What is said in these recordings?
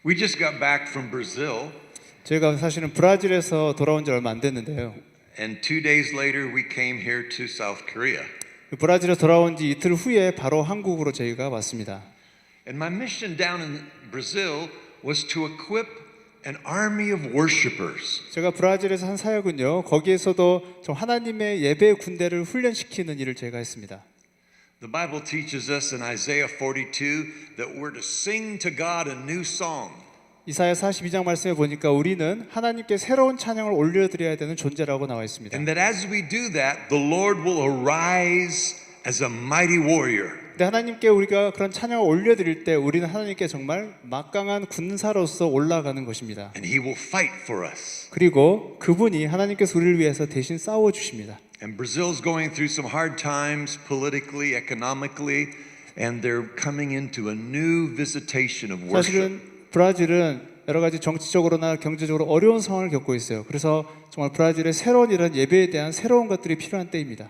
We just got back from Brazil, 저희가 사실은 브라질에서 돌아온 지 얼마 안 됐는데요. and 2 days later we came here to South Korea. 브라질에 돌아온 지 이틀 후에 바로 한국으로 저희가 왔습니다. And my mission down in Brazil was to equip an army of worshipers. 제가 브라질에서 한 사역은요, 거기에서도 좀 하나님의 예배 군대를 훈련시키는 일을 제가 했습니다. The Bible teaches us in Isaiah 42 that we're to sing to God a new song. 이사야 42장 말씀에 보니까 우리는 하나님께 새로운 찬양을 올려드려야 되는 존재라고 나와 있습니다. And that as we do that, the Lord will arise as a mighty warrior. 근데 하나님께 우리가 그런 찬양을 올려드릴 때 우리는 하나님께 정말 막강한 군사로서 올라가는 것입니다. And He will fight for us. 그리고 그분이 하나님께서 우리를 위해서 대신 싸워주십니다. And Brazil's going through some hard times politically, economically, and they're coming into a new visitation of worship. 사실은 브라질은 여러 가지 정치적으로나 경제적으로 어려운 상황을 겪고 있어요. 그래서 정말 브라질의 새로운 이런 예배에 대한 새로운 것들이 필요한 때입니다.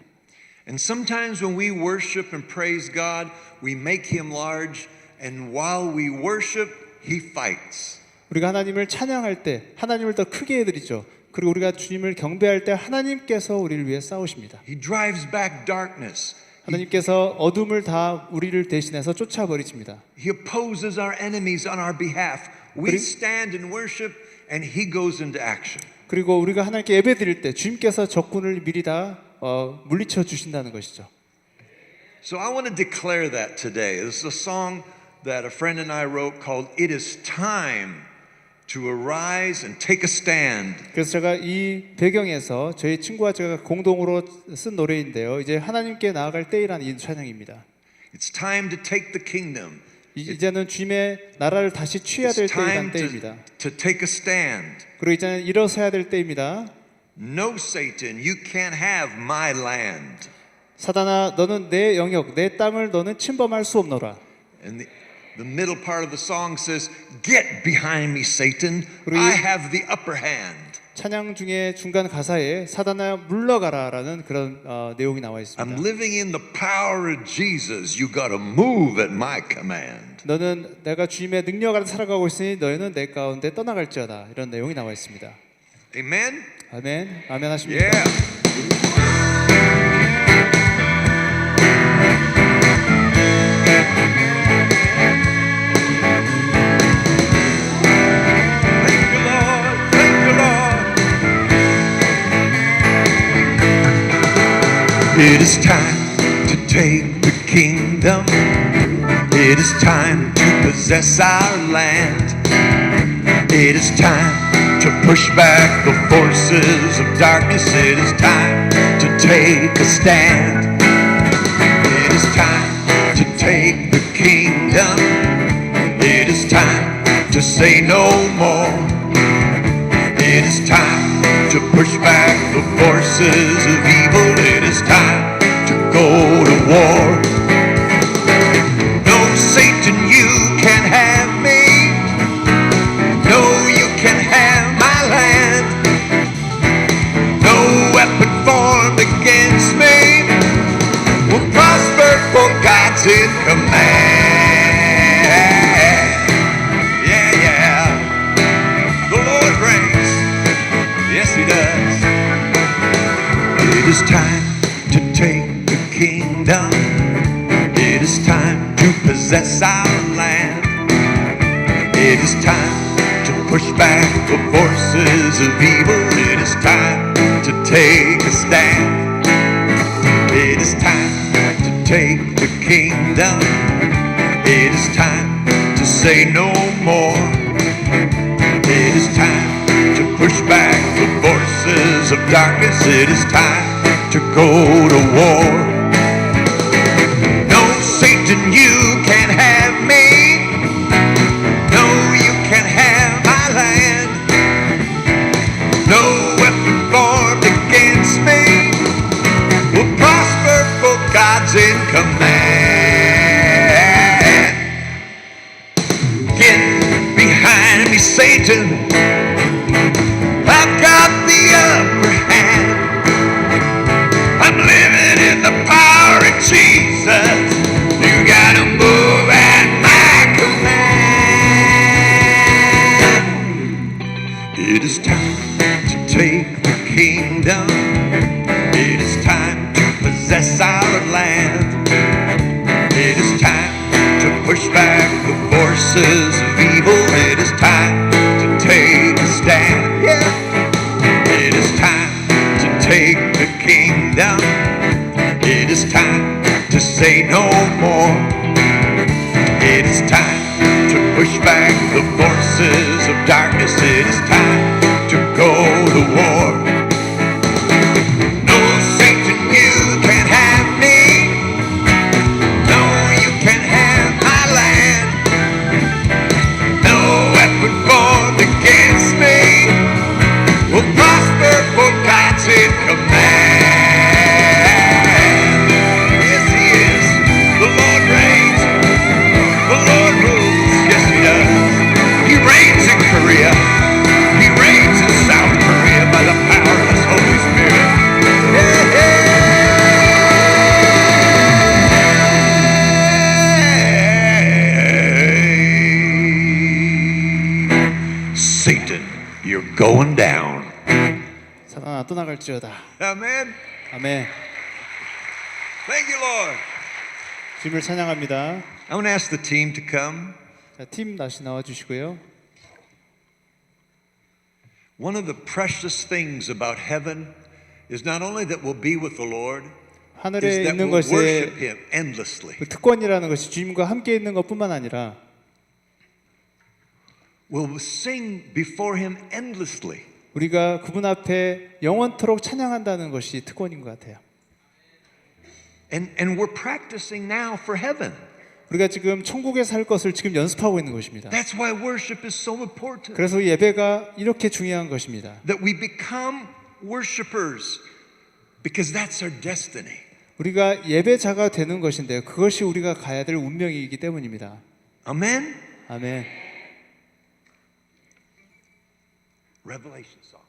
And sometimes when we worship and praise God, we make Him large, and while we worship, He fights. 우리가 하나님을 찬양할 때 하나님을 더 크게 해드리죠. 그리고 우리가 주님을 경배할 때 하나님께서 우리를 위해 싸우십니다. He drives back darkness. 하나님께서 어둠을 다 우리를 대신해서 쫓아버리십니다. He opposes our enemies on our behalf. We stand in worship, and He goes into action. 그리고 우리가 하나님께 예배드릴 때 주님께서 적군을 미리 다 물리쳐 주신다는 것이죠. So I want to declare that today. This is a song that a friend and I wrote called "It Is Time to Arise and Take a Stand." 그래서 제가 이 배경에서 저희 친구와 제가 공동으로 쓴 노래인데요. 이제 하나님께 나아갈 때이라는 이 찬양입니다. It's time to take the kingdom. 이제는 주님의 나라를 다시 취해야 될 It's time 때이란 때입니다. to take a stand. 그리고 이제는 일어서야 될 때입니다. No, Satan, you can't have my land. 사단아, 너는 내 영역, 내 땅을 너는 침범할 수 없노라. And the middle part of the song says, "Get behind me, Satan. I have the upper hand." 찬양 중에 중간 가사에 사단아 물러가라라는 그런 내용이 나와 있습니다. I'm living in the power of Jesus. You got to move at my command. 너는 내가 주님의 능력 아래 살아가고 있으니 너희는 내 가운데 떠나갈지어다. 이런 내용이 나와 있습니다. Amen. 아멘. 아멘 하십니까? Yeah. Thank you, Lord. Thank you, Lord. It is time to take the kingdom. It is time to possess our land. It is time to push back the forces of darkness. It is time to take a stand. It is time to take the kingdom. It is time to say no more. It is time to push back the forces of evil. It is time to go to war. No, Satan, you can't have me. No, you can't have my land. No weapon formed against me will prosper, for God's in command. Yeah, yeah. The Lord reigns. Yes, He does. It is time to take the kingdom. It is time to possess our land. It is time to push back the forces of evil. It is time to take a stand. It is time to take the kingdom. It is time to say no more. It is time to push back the forces of darkness. It is time to go to war. No, Satan, you can't have me. No, you can't have my land. No weapon formed against me will prosper, for God's in command. Get behind me, Satan. I've got the upper hand. I'm living in the power of Jesus. You gotta move at my command. kingdom. It is time to possess our land. It is time to push back the forces of evil. It is time to take a stand. Yeah. It is time to take the kingdom. It is time to say no more. It is time to push back the forces of darkness. It is time to go to war. No, Satan, you can't have me. No, you can't have my land. No weapon formed against me will prosper, for God's in command. Yes, He is. The Lord reigns. The Lord rules. Yes, He does. He reigns in Korea. He reigns in South Korea by the power of His Holy Spirit. Satan, you're going down. 사단아 떠나갈지어다. Amen. 아멘. Thank you, Lord. 주님을 찬양합니다. I want to ask the team to come. 자, 팀 다시 나와 주시고요. One of the precious things about heaven is not only that we'll be with the Lord, is 하늘에 that 있는 we'll worship 것에 Him endlessly. 그 특권이라는 것이 주님과 함께 있는 것뿐만 아니라 We'll sing before Him endlessly. 우리가 그분 앞에 영원토록 찬양한다는 것이 특권인 것 같아요. And we're practicing now for heaven. 우리가 지금 천국에 살 것을 지금 연습하고 있는 것입니다. That's why worship is so important. 그래서 예배가 이렇게 중요한 것입니다. That we become worshipers because that's our destiny. 우리가 예배자가 되는 것인데요. 그것이 우리가 가야 될 운명이기 때문입니다. Amen. 아멘. Revelation song.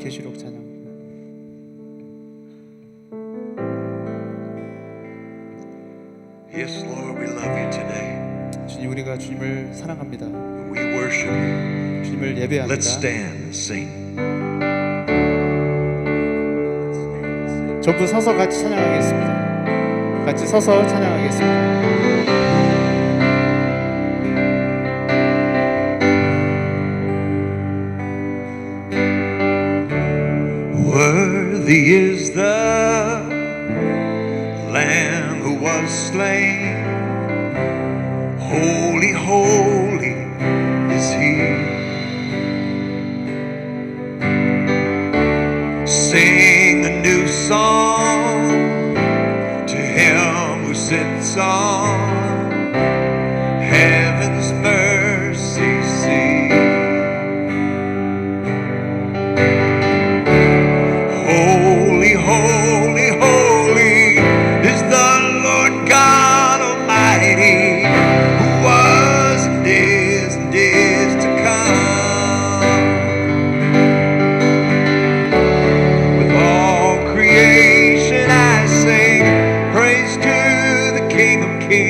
계시록 찬양. Yes, Lord, we love you today. 주님, 우리가 주님을 사랑합니다. We worship you. 주님을 Let's 예배합니다. stand and sing. 전부 서서 같이 찬양하겠습니다. 같이 서서 찬양하겠습니다. Worthy is the Lamb who was slain. Holy, holy is He. Sing a new song to Him who sits on heaven's mercy seat. Holy, holy, holy is the Lord God Almighty, who was and is to come. With all creation I sing praise to the King of Kings.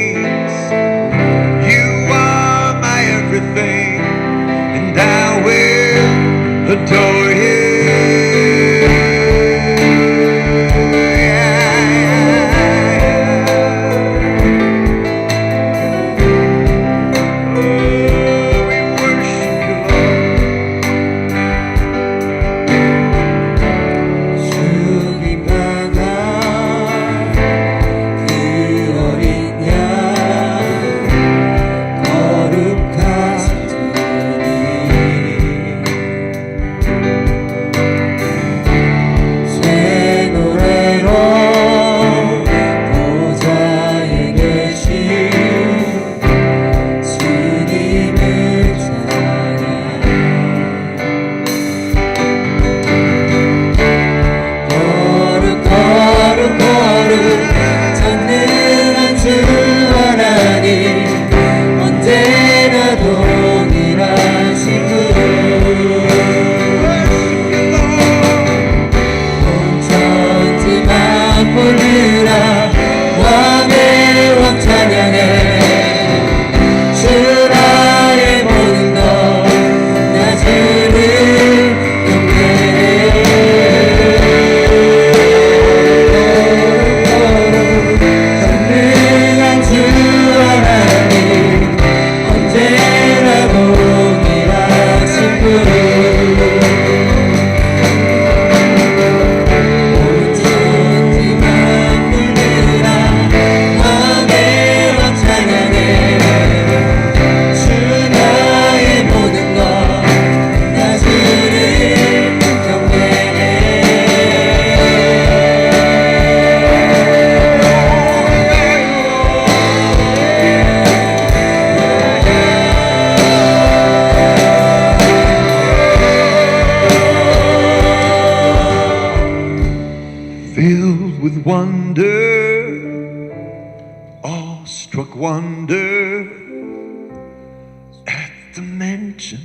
the mention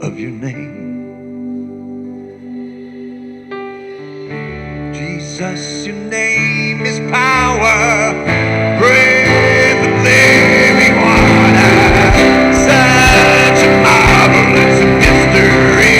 of your name. Jesus, your name is power, breath of living water, such a marvelous mystery.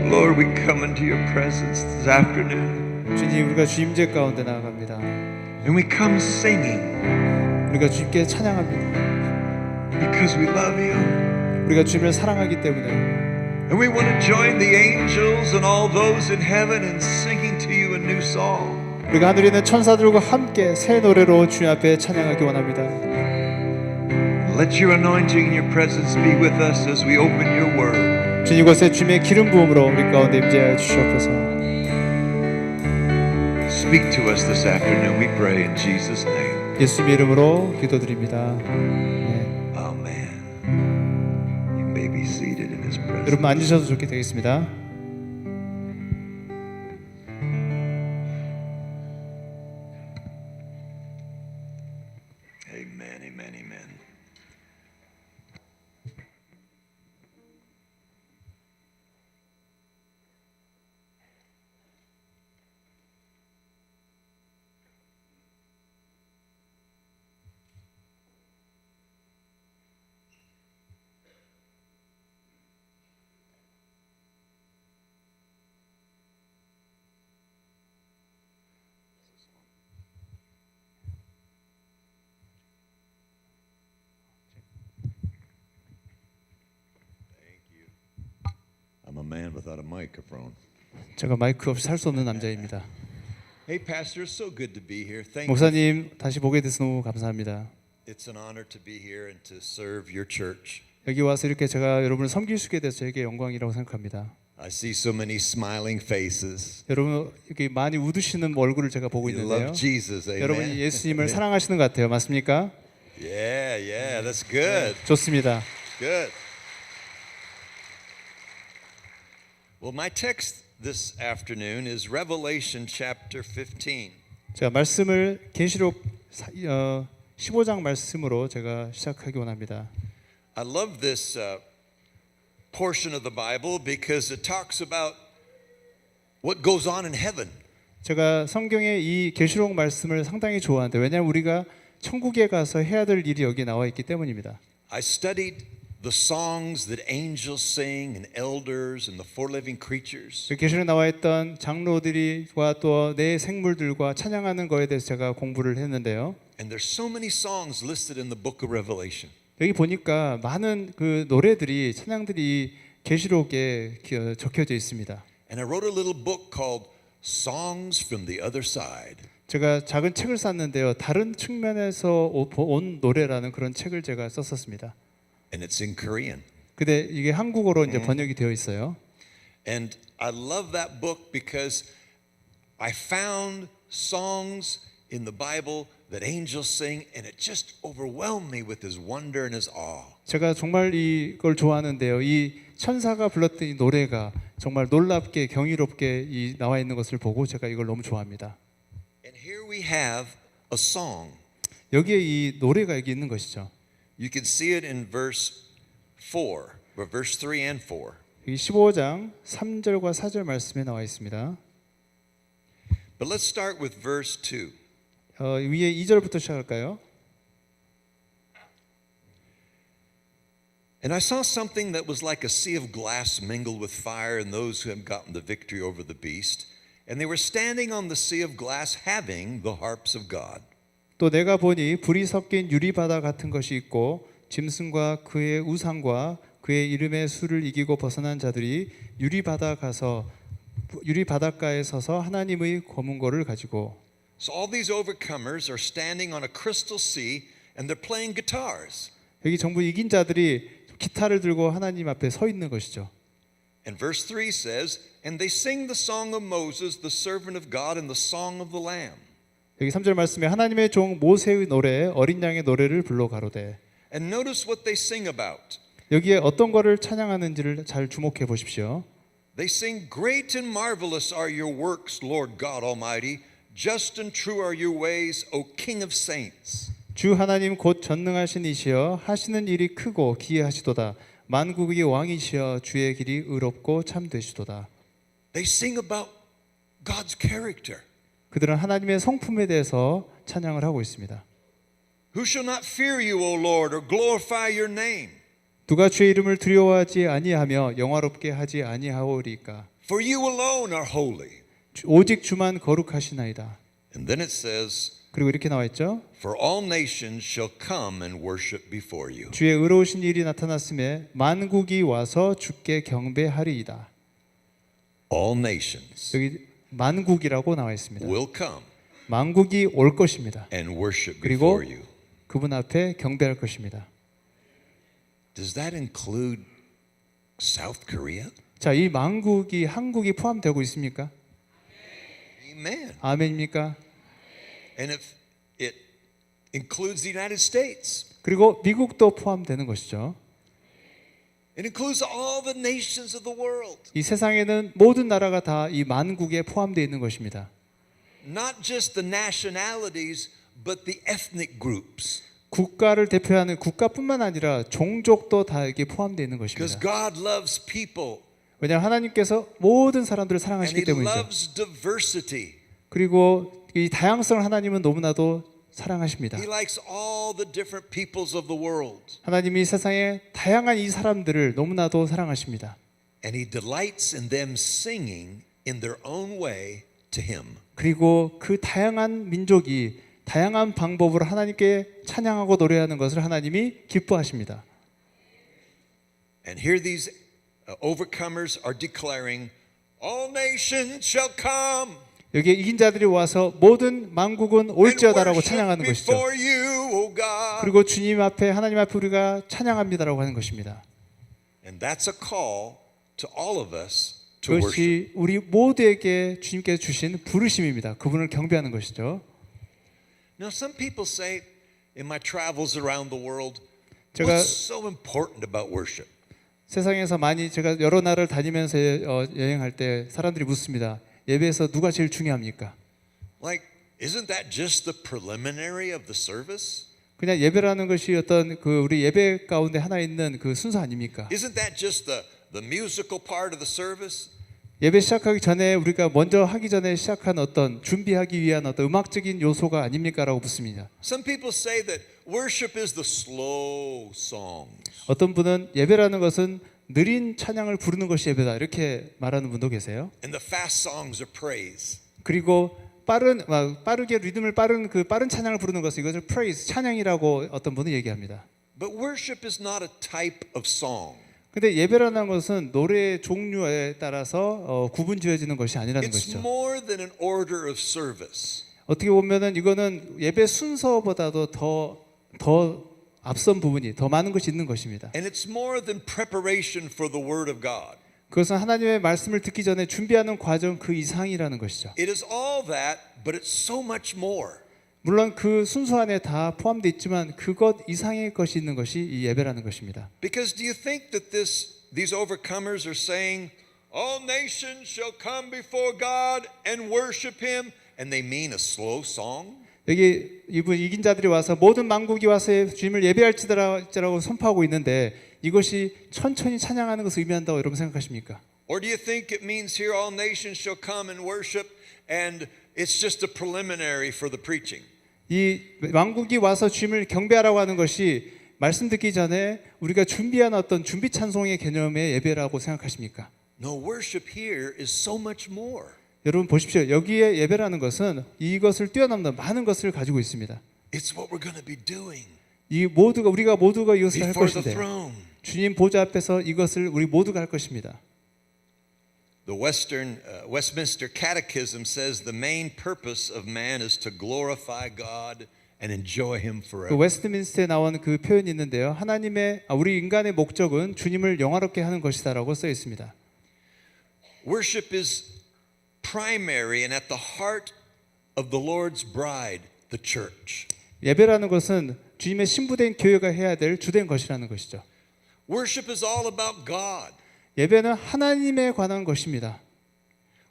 Lord, we come into your presence this afternoon, 주님, 우리가 주임재 가운데 나아갑니다. and we come singing 우리가 주님께 찬양합니다. because we love you. 우리가 주님을 사랑하기 때문에 And we want to join the angels and all those in heaven in singing to you a new song. 우리가 하늘에 있는 천사들과 함께 새 노래로 주님 앞에 찬양하기 원합니다. Let your anointing and your presence be with us as we open your word. 주님, 이곳에 주님의 기름 부음으로 우리 가운데 임재하여 주시옵소서. Speak to us this afternoon, we pray in Jesus' name. 예수님의 이름으로 기도드립니다. 네. Amen. You may be seated in his presence. 여러분 앉으셔도 좋게 되겠습니다. Amen, amen, amen. I'm a man without a microphone. 제가 마이크 없이 살 수 없는 남자입니다. Hey, Pastor, it's so good to be here. Thank you. 목사님, 다시 보게 돼서 너무 감사합니다. It's an honor to be here and to serve your church. 여기 와서 이렇게 제가 여러분을 섬길 수 있게 돼서 저에게 영광이라고 생각합니다. I see so many smiling faces. 여러분 이렇게 많이 웃으시는 얼굴을 제가 보고 You 있는데요. love Jesus, amen. 여러분이 예수님을 사랑하시는 것 같아요. 맞습니까? Yeah, that's good. 좋습니다. Good. Well, my text this afternoon is Revelation chapter 15. 제가 말씀을 계시록 15장 말씀으로 제가 시작하기 원합니다. I love this portion of the Bible because it talks about what goes on in heaven. 제가 성경의 이 계시록 말씀을 상당히 좋아하는데 왜냐하면 우리가 천국에 가서 해야 될 일이 여기 나와 있기 때문입니다. I studied the songs that angels sing and elders and the four living creatures. 계시록에 나와 있던 장로들과 또 내 생물들과 찬양하는 거에 대해서 제가 공부를 했는데요. And there's so many songs listed in the book of Revelation. 여기 보니까 많은 그 노래들이 찬양들이 계시록에 적혀져 있습니다. And I wrote a little book called Songs from the Other Side. 제가 작은 책을 샀는데요. 다른 측면에서 온 노래라는 그런 책을 제가 썼었습니다. And it's in Korean. 근데 이게 한국어로 이제 번역이 되어 있어요. And I love that book because I found songs in the Bible that angels sing and it just overwhelmed me with his wonder and his awe. 제가 정말 이걸 좋아하는데요. 이 천사가 불렀던 이 노래가 정말 놀랍게 경이롭게 이 나와 있는 것을 보고 제가 이걸 너무 좋아합니다. And here we have a song. 여기에 이 노래가 여기 있는 것이죠. You can see it in verse 4, or verse 3 and 4. 이 15장 3절과 4절 말씀에 나와 있습니다. But let's start with verse 2. 위에 2절부터 시작할까요? And I saw something that was like a sea of glass mingled with fire, and those who had gotten the victory over the beast. And they were standing on the sea of glass having the harps of God. 또 내가 보니 불이 섞인 유리바다 같은 것이 있고 짐승과 그의 우상과 그의 이름의 수를 이기고 벗어난 자들이 유리바닷가에 서서 하나님의 검은고를 가지고 So all these overcomers are standing on a crystal sea and they're playing guitars. 여기 전부 이긴 자들이 기타를 들고 하나님 앞에 서 있는 것이죠. And verse 3 says, and they sing the song of Moses, the servant of God, and the song of the Lamb. 여기 3절 말씀에 하나님의 종 모세의 노래 어린 양의 노래를 불러 가로되. And notice what they sing about. 여기에 어떤 거를 찬양하는지를 잘 주목해 보십시오. They sing, great and marvelous are your works, Lord God Almighty. Just and true are your ways, O King of saints. 주 하나님 곧 전능하신 이시여 하시는 일이 크고 기이하시도다. 만국의 왕이시여 주의 길이 의롭고 참되시도다. They sing about God's character. 그들은 하나님의 성품에 대해서 찬양을 하고 있습니다. Who shall not fear you, O Lord, or glorify your name? 누가 주의 이름을 두려워하지 아니하며 영화롭게 하지 아니하오리까? For you alone are holy. 오직 주만 거룩하시나이다. And then it says, 그리고 이렇게 나와 있죠. for all nations shall come and worship before you. 주의 의로우신 일이 나타났음에 만국이 와서 주께 경배하리이다. All nations 여기 만국이라고 나와 있습니다. will come 만국이 올 것입니다. and worship 그리고 before you. 그분 앞에 경배할 것입니다. Does that include South Korea? 자, 이 만국이 한국이 포함되고 있습니까? Amen. 아멘입니까? And if it includes the United States, 그리고 미국도 포함되는 것이죠. it includes all the nations of the world. 이 세상에는 모든 나라가 다 이 만국에 포함되어 있는 것입니다. Not just the nationalities, but the ethnic groups. 국가를 대표하는 국가뿐만 아니라 종족도 다 여기에 포함되어 있는 Because 것입니다. God loves people 왜냐하면 하나님께서 모든 사람들을 and 사랑하시기 He 때문이죠. loves diversity. 그리고 이 다양성을 하나님은 너무나도 사랑하십니다. He likes all the different peoples of the world. 하나님이 세상의 다양한 이 사람들을 너무나도 사랑하십니다. And He delights in them singing in their own way to Him. 그리고 그 다양한 민족이 다양한 방법으로 하나님께 찬양하고 노래하는 것을 하나님이 기뻐하십니다. And here these overcomers are declaring, all nations shall come 여기에 이긴 자들이 와서 모든 만국은 and 올지어다라고 worship 찬양하는 것이죠. before you, O God. 그리고 주님 앞에 하나님 앞에 우리가 찬양합니다라고 하는 것입니다. And that's a call to all of us to worship. 그것이 우리 모두에게 주님께서 주신 부르심입니다. 그분을 경배하는 것이죠. Now some people say in my travels around the world, 제가 what's so important about worship? 세상에서 많이 제가 여러 나라를 다니면서 여행할 때 사람들이 묻습니다. 예배에서 누가 제일 중요합니까? Like, isn't that just the preliminary of the service? 그냥 예배라는 것이 어떤 그 우리 예배 가운데 하나 있는 그 순서 아닙니까? Isn't that just the musical part of the service? 예배 시작하기 전에 우리가 먼저 하기 전에 시작한 어떤 준비하기 위한 어떤 음악적인 요소가 아닙니까라고 묻습니다. Some people say that worship is the slow songs. 어떤 분은 예배라는 것은 느린 찬양을 부르는 것이 예배다 이렇게 말하는 분도 계세요. And the fast songs are praise. 그리고 빠르게 리듬을 빠른 찬양을 부르는 것을 이것을 praise 찬양이라고 어떤 분은 얘기합니다. But worship is not a type of song. 근데 예배라는 것은 노래의 종류에 따라서 구분 지어지는 것이 아니라는 It's 것이죠. more than an order of service. 어떻게 보면은 이거는 예배 순서보다도 더 앞선 부분이 더 많은 것이 있는 것입니다. And it's more than preparation for the word of God. 그것은 하나님의 말씀을 듣기 전에 준비하는 과정 그 이상이라는 것이죠. It is all that, but it's so much more. 물론 그 순서 안에 다 포함되어 있지만 그것 이상의 것이 있는 것이 이 예배라는 것입니다. Because do you think that these overcomers are saying, all nations shall come before God and worship Him, and they mean a slow song? 여기 이분 이긴 자들이 와서 모든 만국이 와서 주님을 예배할지라고 선포하고 있는데 이것이 천천히 찬양하는 것을 의미한다고 여러분 생각하십니까? Or do you think it means here all nations shall come and worship, and it's just a preliminary for the preaching? 이 만국이 와서 주님을 경배하라고 하는 것이 말씀 듣기 전에 우리가 준비한 어떤 준비 찬송의 개념의 예배라고 생각하십니까? No, worship here is so much more. 여러분 보십시오. 여기에 예배라는 것은 이것을 뛰어넘는 많은 것을 가지고 있습니다. It's what we're going to be doing 우리가 모두가 이것을 할 before the 것인데 throne. 주님 보좌 앞에서 이것을 우리 모두가 할 것입니다. The Westminster Catechism says the main purpose of man is to glorify God and enjoy Him 그 forever. 웨스트민스터에 나온 그 표현이 있는데요. 우리 인간의 목적은 주님을 영화롭게 하는 것이다라고 써 있습니다. Worship is primary and at the heart of the Lord's bride, the church. 예배라는 것은 주님의 신부된 교회가 해야 될 주된 것이라는 것이죠. Worship is all about God. 예배는 하나님에 관한 것입니다.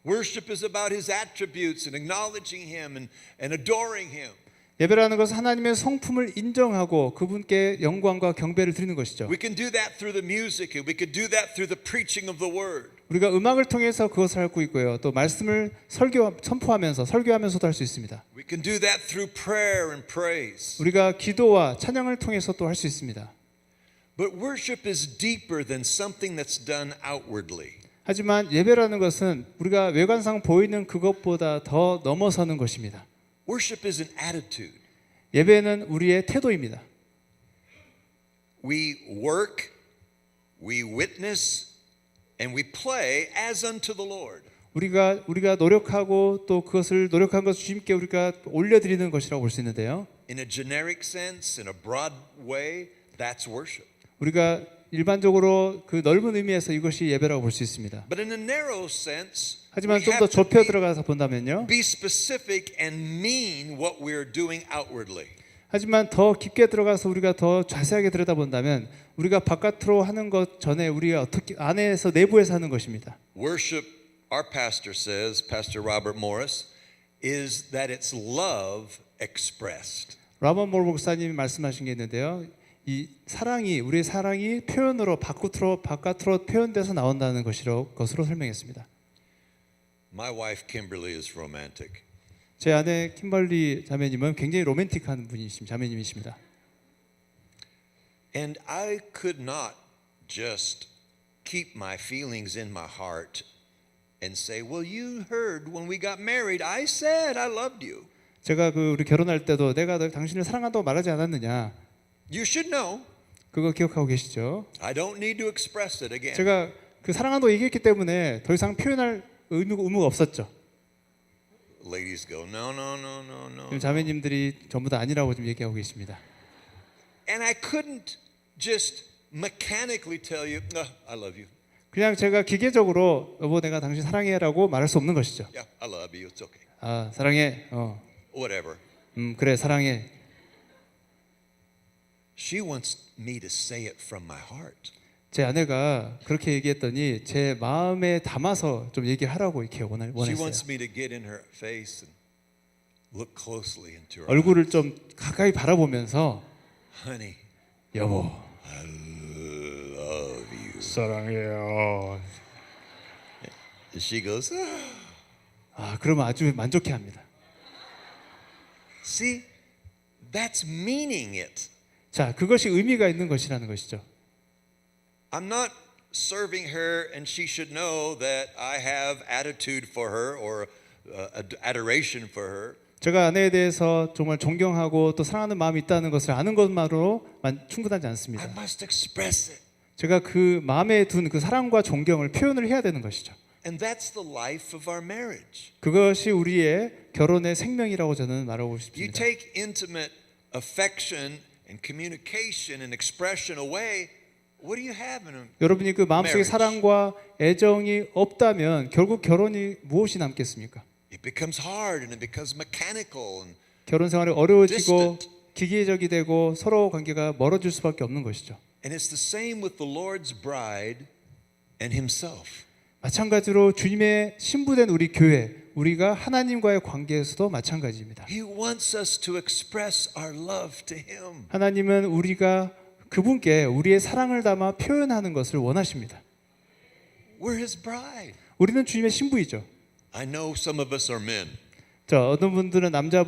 Worship is about His attributes and acknowledging Him and adoring Him. 예배라는 것은 하나님의 성품을 인정하고 그분께 영광과 경배를 드리는 것이죠. We can do that through the music and we can do that through the preaching of the Word. 우리가 음악을 통해서 그것을 하고 있고요. 또 말씀을 설교하면서도 할 수 있습니다. We can do that through prayer and praise. 우리가 기도와 찬양을 통해서 또 할 수 있습니다. But worship is deeper than something that's done outwardly. 하지만 예배라는 것은 우리가 외관상 보이는 그것보다 더 넘어서는 것입니다. Worship is an attitude. 예배는 우리의 태도입니다. We work, we witness, and we play as unto the Lord. 우리가 노력하고 또 그것을 노력한 것을 주님께 우리가 올려드리는 것이라고 볼 수 있는데요. In a generic sense, in a broad way, that's worship. 우리가 일반적으로 그 넓은 의미에서 이것이 예배라고 볼 수 있습니다. But in a narrow sense, 하지만 we 좀 더 have to 좁혀 들어가서 본다면요. be specific and mean what we're doing outwardly. 하지만 더 깊게 들어가서 우리가 더 자세하게 들여다본다면 우리가 바깥으로 하는 것 전에 우리가 어떻게 안에서 내부에서 하는 것입니다. Worship, our pastor says, Pastor Robert Morris, is that it's love expressed. 라번 몰 목사님이 말씀하신 게 있는데요. 우리의 사랑이 표현으로 바깥으로 표현돼서 나온다는 것으로 설명했습니다. My wife Kimberly is romantic. 제 아내 킴벌리 자매님은 굉장히 로맨틱한 자매님이십니다. And I could not just keep my feelings in my heart and say, well, you heard when we got married, I said I loved you. 제가 우리 결혼할 때도 내가 당신을 사랑한다고 말하지 않았느냐? You should know. 그거 기억하고 계시죠? I don't need to express it again. 제가 그 사랑한다고 얘기했기 때문에 더 이상 표현할 의무가 없었죠. Ladies go, no, no, no, no, no. 지금 자매님들이 전부 다 아니라고 지금 얘기하고 계십니다. And I couldn't just mechanically tell you, I love you. 그냥 제가 기계적으로 여보 내가 당신 사랑해라고 말할 수 없는 것이죠. Yeah, I love you. It's okay. 아 사랑해. Whatever. 그래 사랑해. She wants me to say it from my heart. 제 아내가 그렇게 얘기했더니 제 마음에 담아서 좀 얘기하라고 이렇게 She 원했어요. wants me to get in her face and look closely into her 얼굴을 좀 가까이 바라보면서 eyes. Honey, 여보 I love you. 사랑해요. And she goes, 그러면 아주 만족해합니다. see, that's meaning it. 자, 그것이 의미가 있는 것이라는 것이죠. I'm not serving her and she should know that I have attitude for her or adoration for her. 제가 아내에 대해서 정말 존경하고 또 사랑하는 마음이 있다는 것을 아는 것만으로만 충분하지 I 않습니다. must express it. 제가 그 마음에 둔 그 사랑과 존경을 표현을 해야 되는 것이죠. And that's the life of our marriage. 그것이 우리의 결혼의 생명이라고 저는 말하고 You 싶습니다. take intimate affection and communication and expression away, what do you have in a 여러분이 그 마음속에 marriage? 사랑과 애정이 없다면 결국 결혼이 무엇이 남겠습니까? It becomes hard and it becomes mechanical and 결혼 생활이 어려워지고 distant. 기계적이 되고 서로 관계가 멀어질 수밖에 없는 것이죠. And it's the same with the Lord's bride and himself. 마찬가지로 주님의 신부된 우리 교회, 우리가 하나님과의 관계에서도 마찬가지입니다. He wants us to express our love to him. 하나님은 우리가 그분께 우리의 사랑을 담아 표현하는 것을 원하십니다. We're his bride. 우리는 주님의 신부이죠. I know some of us are men, 자, 어떤 분들은 남자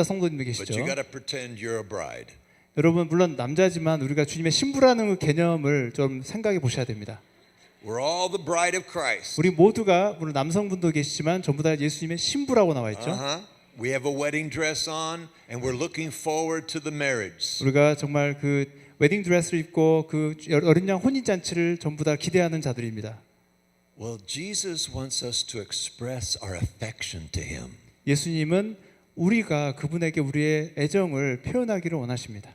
성도님이 but 계시죠. you got to pretend you're a bride. 여러분 물론 남자지만 우리가 주님의 신부라는 그 개념을 좀 생각해 보셔야 됩니다. We're all the bride of Christ. 우리 모두가 물론 남성분도 계시지만 전부 다 예수님의 신부라고 나와 있죠. We have a wedding dress on, and we're looking forward to the marriage. 우리가 정말 그 웨딩 드레스를 입고 그 어린 양 혼인 잔치를 전부 다 기대하는 자들입니다. Well, Jesus wants us to express our affection to Him. 예수님은 우리가 그분에게 우리의 애정을 표현하기를 원하십니다.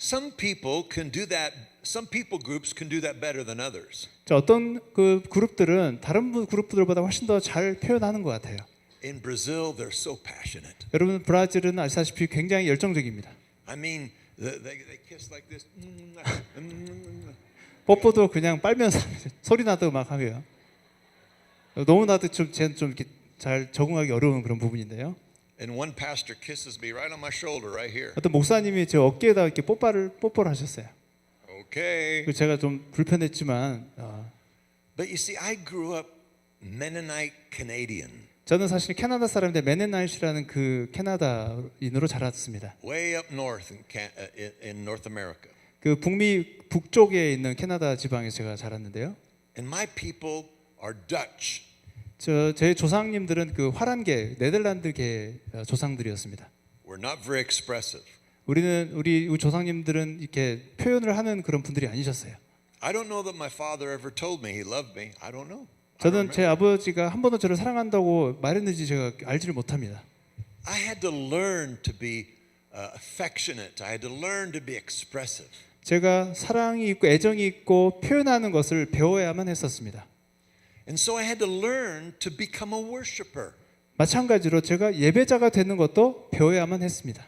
Some people can do that. Some people groups can do that better than others. 자, 어떤 그 그룹들은 다른 그룹들보다 훨씬 더 잘 표현하는 것 같아요. In Brazil, they're so passionate. 여러분 브라질은 아시다시피 굉장히 열정적입니다. I mean, they kiss like this. 뽀뽀도 그냥 빨면서 소리 나도 막 하고요. 너무나도 좀 이렇게 잘 적응하기 어려운 그런 부분인데요. And one pastor kisses me right on my shoulder, right here. 어떤 목사님이 제 어깨에다 이렇게 뽀뽀를 하셨어요. Okay. 제가 좀 불편했지만 But you see, I grew up Mennonite Canadian, 저는 사실 캐나다 사람인데 메넨나잇이라는 그 캐나다인으로 자랐습니다. way up north in North America. 그 북미 북쪽에 있는 캐나다 지방에서 제가 자랐는데요. And my people are Dutch. 제 조상님들은 그 화란계 네덜란드계 조상들이었습니다. We're not very expressive. 우리 조상님들은 이렇게 표현을 하는 그런 분들이 아니셨어요. I don't know that my father ever told me he loved me. I don't know. 저는 제 아버지가 한 번도 저를 사랑한다고 말했는지 제가 알지를 못합니다. I had to learn to be affectionate. I had to learn to be expressive. 제가 사랑이 있고 애정이 있고 표현하는 것을 배워야만 했었습니다. And so I had to learn to become a worshiper. 마찬가지로 제가 예배자가 되는 것도 배워야만 했습니다.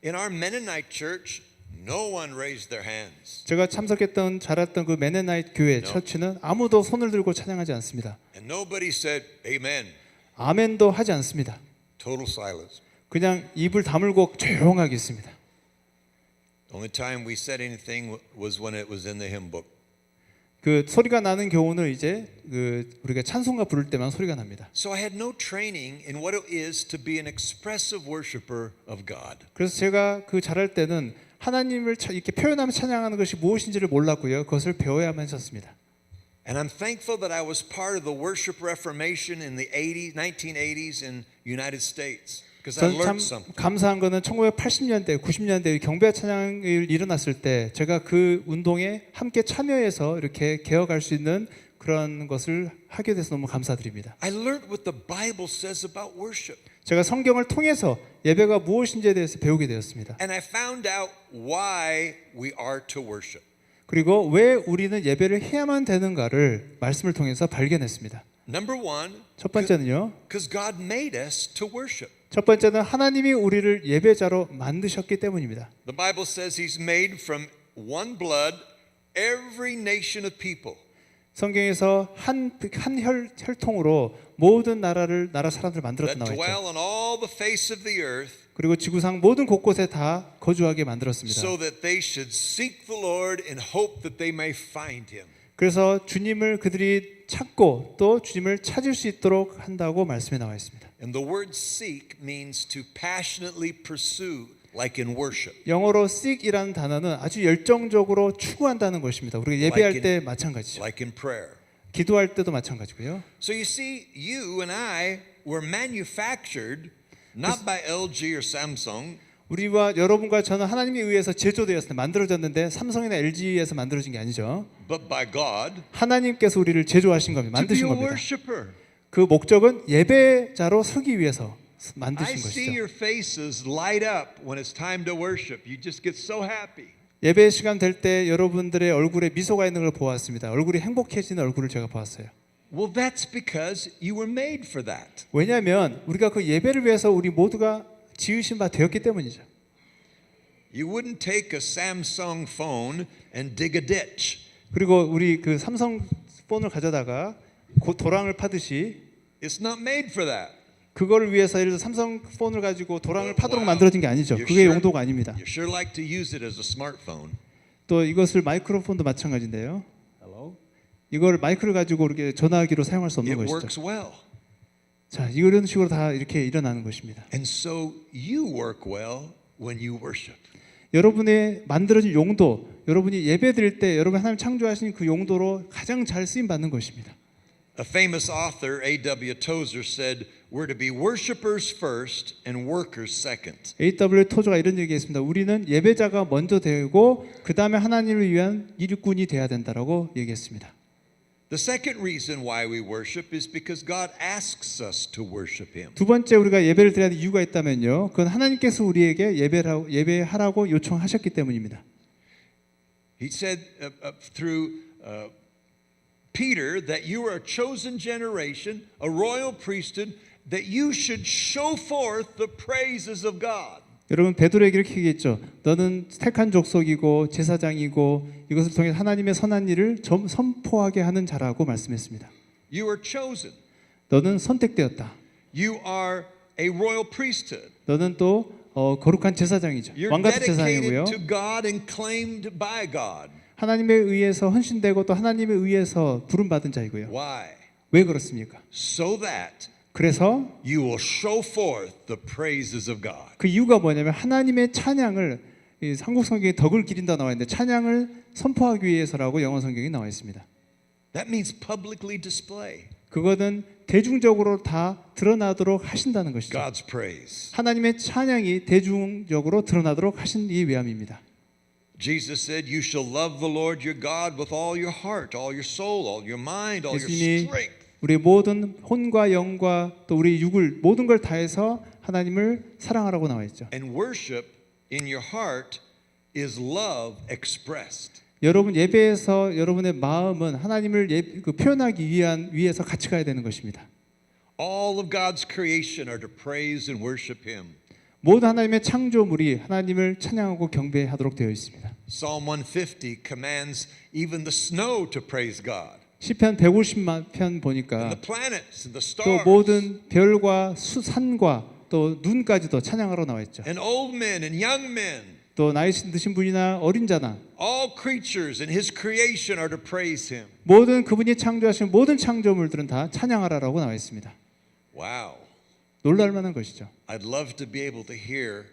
In our Mennonite church, no one raised their hands. 제가 자랐던 그 메네나이트 교회 처치는 아무도 손을 들고 찬양하지 않습니다. And nobody said amen. 아멘도 하지 않습니다. Total silence. 그냥 입을 다물고 조용하게 있습니다. Only time we said anything was when it was in the hymn book. 그 소리가 나는 경우는 이제 그 우리가 찬송가 부를 때만 소리가 납니다. So I had no training in what it is to be an expressive worshiper of God. 그래서 제가 그 자랄 때는 하나님을 이렇게 표현하며 찬양하는 것이 무엇인지를 몰랐고요. 그것을 배워야만 했었습니다. And I'm thankful that I was part of the worship reformation in the 1980s in United States. Because I 저는 참 learned something. 감사한 거는 1980년대, 90년대 경배 찬양이 일어났을 때 제가 그 운동에 함께 참여해서 이렇게 개혁할 수 있는 그런 것을 하게 돼서 너무 감사드립니다. I learned what the Bible says about worship. 제가 성경을 통해서 예배가 무엇인지에 대해서 배우게 되었습니다. And I found out why we are to worship. 그리고 왜 우리는 예배를 해야만 되는가를 말씀을 통해서 발견했습니다. Number one, 첫 번째는요. because God made us to worship. 첫 번째는 하나님이 우리를 예배자로 만드셨기 때문입니다. The Bible says He's made from one blood every nation of people. 성경에서 한 혈통으로 모든 나라 사람들을 만들었다 That 나와 있죠. dwell on all the face of the earth, 그리고 지구상 모든 곳곳에 다 거주하게 만들었습니다. so that they should seek the Lord and hope that they may find Him. 그래서 주님을 그들이 찾고 또 주님을 찾을 수 있도록 한다고 말씀에 나와 있습니다. And the word seek means to passionately pursue, like in worship. 영어로 seek이라는 단어는 아주 열정적으로 추구한다는 것입니다. 우리가 예배할 때 마찬가지죠. Like in prayer. 기도할 때도 마찬가지고요. So you see, you and I were manufactured not by LG or Samsung, 우리와 여러분과 저는 하나님에 의해서 제조되었습니다. 만들어졌는데 삼성이나 LG에서 만들어진 게 아니죠. but by God 하나님께서 우리를 제조하신 겁니다. to be 만드신 a 겁니다. worshiper. 그 목적은 예배자로 서기 위해서 I 만드신 see 것이죠. your faces light up when it's time to worship. You just get so happy. 예배 시간 될 때 여러분들의 얼굴에 미소가 있는 걸 보았습니다. 얼굴이 행복해지는 얼굴을 제가 보았어요. Well, that's because you were made for that. 왜냐하면 우리가 그 예배를 위해서 우리 모두가 지으신 바 되었기 때문이죠. You wouldn't take a Samsung phone and dig a ditch. 그리고 우리 그 삼성 폰을 가져다가 도랑을 파듯이 It's not made for that. 그거를 위해서 예를 들어 삼성 폰을 가지고 도랑을 파도록 Wow. 만들어진 게 아니죠. You 그게 sure- 용도가 아닙니다. You sure like to use it as a smartphone. 또 이것을 마이크로폰도 마찬가지인데요. 이걸 마이크를 가지고 이렇게 전화기로 사용할 수 없는 It 것이죠. works well. 자, 이런 식으로 다 이렇게 일어나는 것입니다. And so you work well when you worship. 여러분의 만들어진 용도, 여러분이 예배드릴 때 여러분 하나님 창조하신 그 용도로 가장 잘 쓰임 받는 것입니다. A famous author, A.W. Tozer, said, "We're to be worshipers first and workers second." A.W. 토저가 이런 얘기했습니다. 우리는 예배자가 먼저 되고 그 다음에 하나님을 위한 일꾼이 돼야 된다라고 얘기했습니다. The second reason why we worship is because God asks us to worship Him. 두 번째 우리가 예배를 드려야 할 이유가 있다면요. 그건 하나님께서 우리에게 예배하라고 요청하셨기 때문입니다. He said through Peter that you are a chosen generation, a royal priesthood, that you should show forth the praises of God. 여러분 베드로에게 이렇게 얘기했죠. 너는 택한 족속이고 제사장이고 이것을 통해 하나님의 선한 일을 선포하게 하는 자라고 말씀했습니다. You are chosen. 너는 선택되었다. You are a royal priesthood. 너는 또 거룩한 제사장이죠. You're 왕같은 dedicated 제사장이고요. to God and claimed by God. 하나님에 의해서 헌신되고 또 하나님에 의해서 부름받은 자이고요. Why? 왜 그렇습니까? So that 그래서 you will show forth the praises of God. 그 이유가 뭐냐면 하나님의 찬양을 한국 성경에 덕을 기린다 나와 있는데 찬양을 선포하기 위해서라고 영어 성경에 나와 있습니다. That means publicly display 그거는 대중적으로 다 드러나도록 하신다는 것이죠. God's praise. 하나님의 찬양이 대중적으로 드러나도록 하신 이 위함입니다. Jesus said, "You shall love the Lord your God with all your heart, all your soul, all your mind, all your 예수님이 strength." 우리 모든 혼과 영과 또 우리 육을 모든 걸 다해서 하나님을 사랑하라고 나와 있죠. And worship in your heart is love expressed. 여러분 예배에서 여러분의 마음은 하나님을 표현하기 위해서 같이 가야 되는 것입니다. All of God's creation are to praise and worship Him. 모든 하나님의 창조물이 하나님을 찬양하고 경배하도록 되어 있습니다. Psalm 150 commands even the snow to praise God. 시편 150편 보니까 And the planets and the 또 stars. 모든 별과 산과 또 눈까지도 찬양하러 나와 있죠. And old men and young men. 또 나이 드신 분이나 어린 자나 All creatures in His creation are to praise Him. 모든 그분이 창조하신 모든 창조물들은 다 찬양하라라고 나와 있습니다. Wow. 놀랄 만한 것이죠. I'd love to be able to hear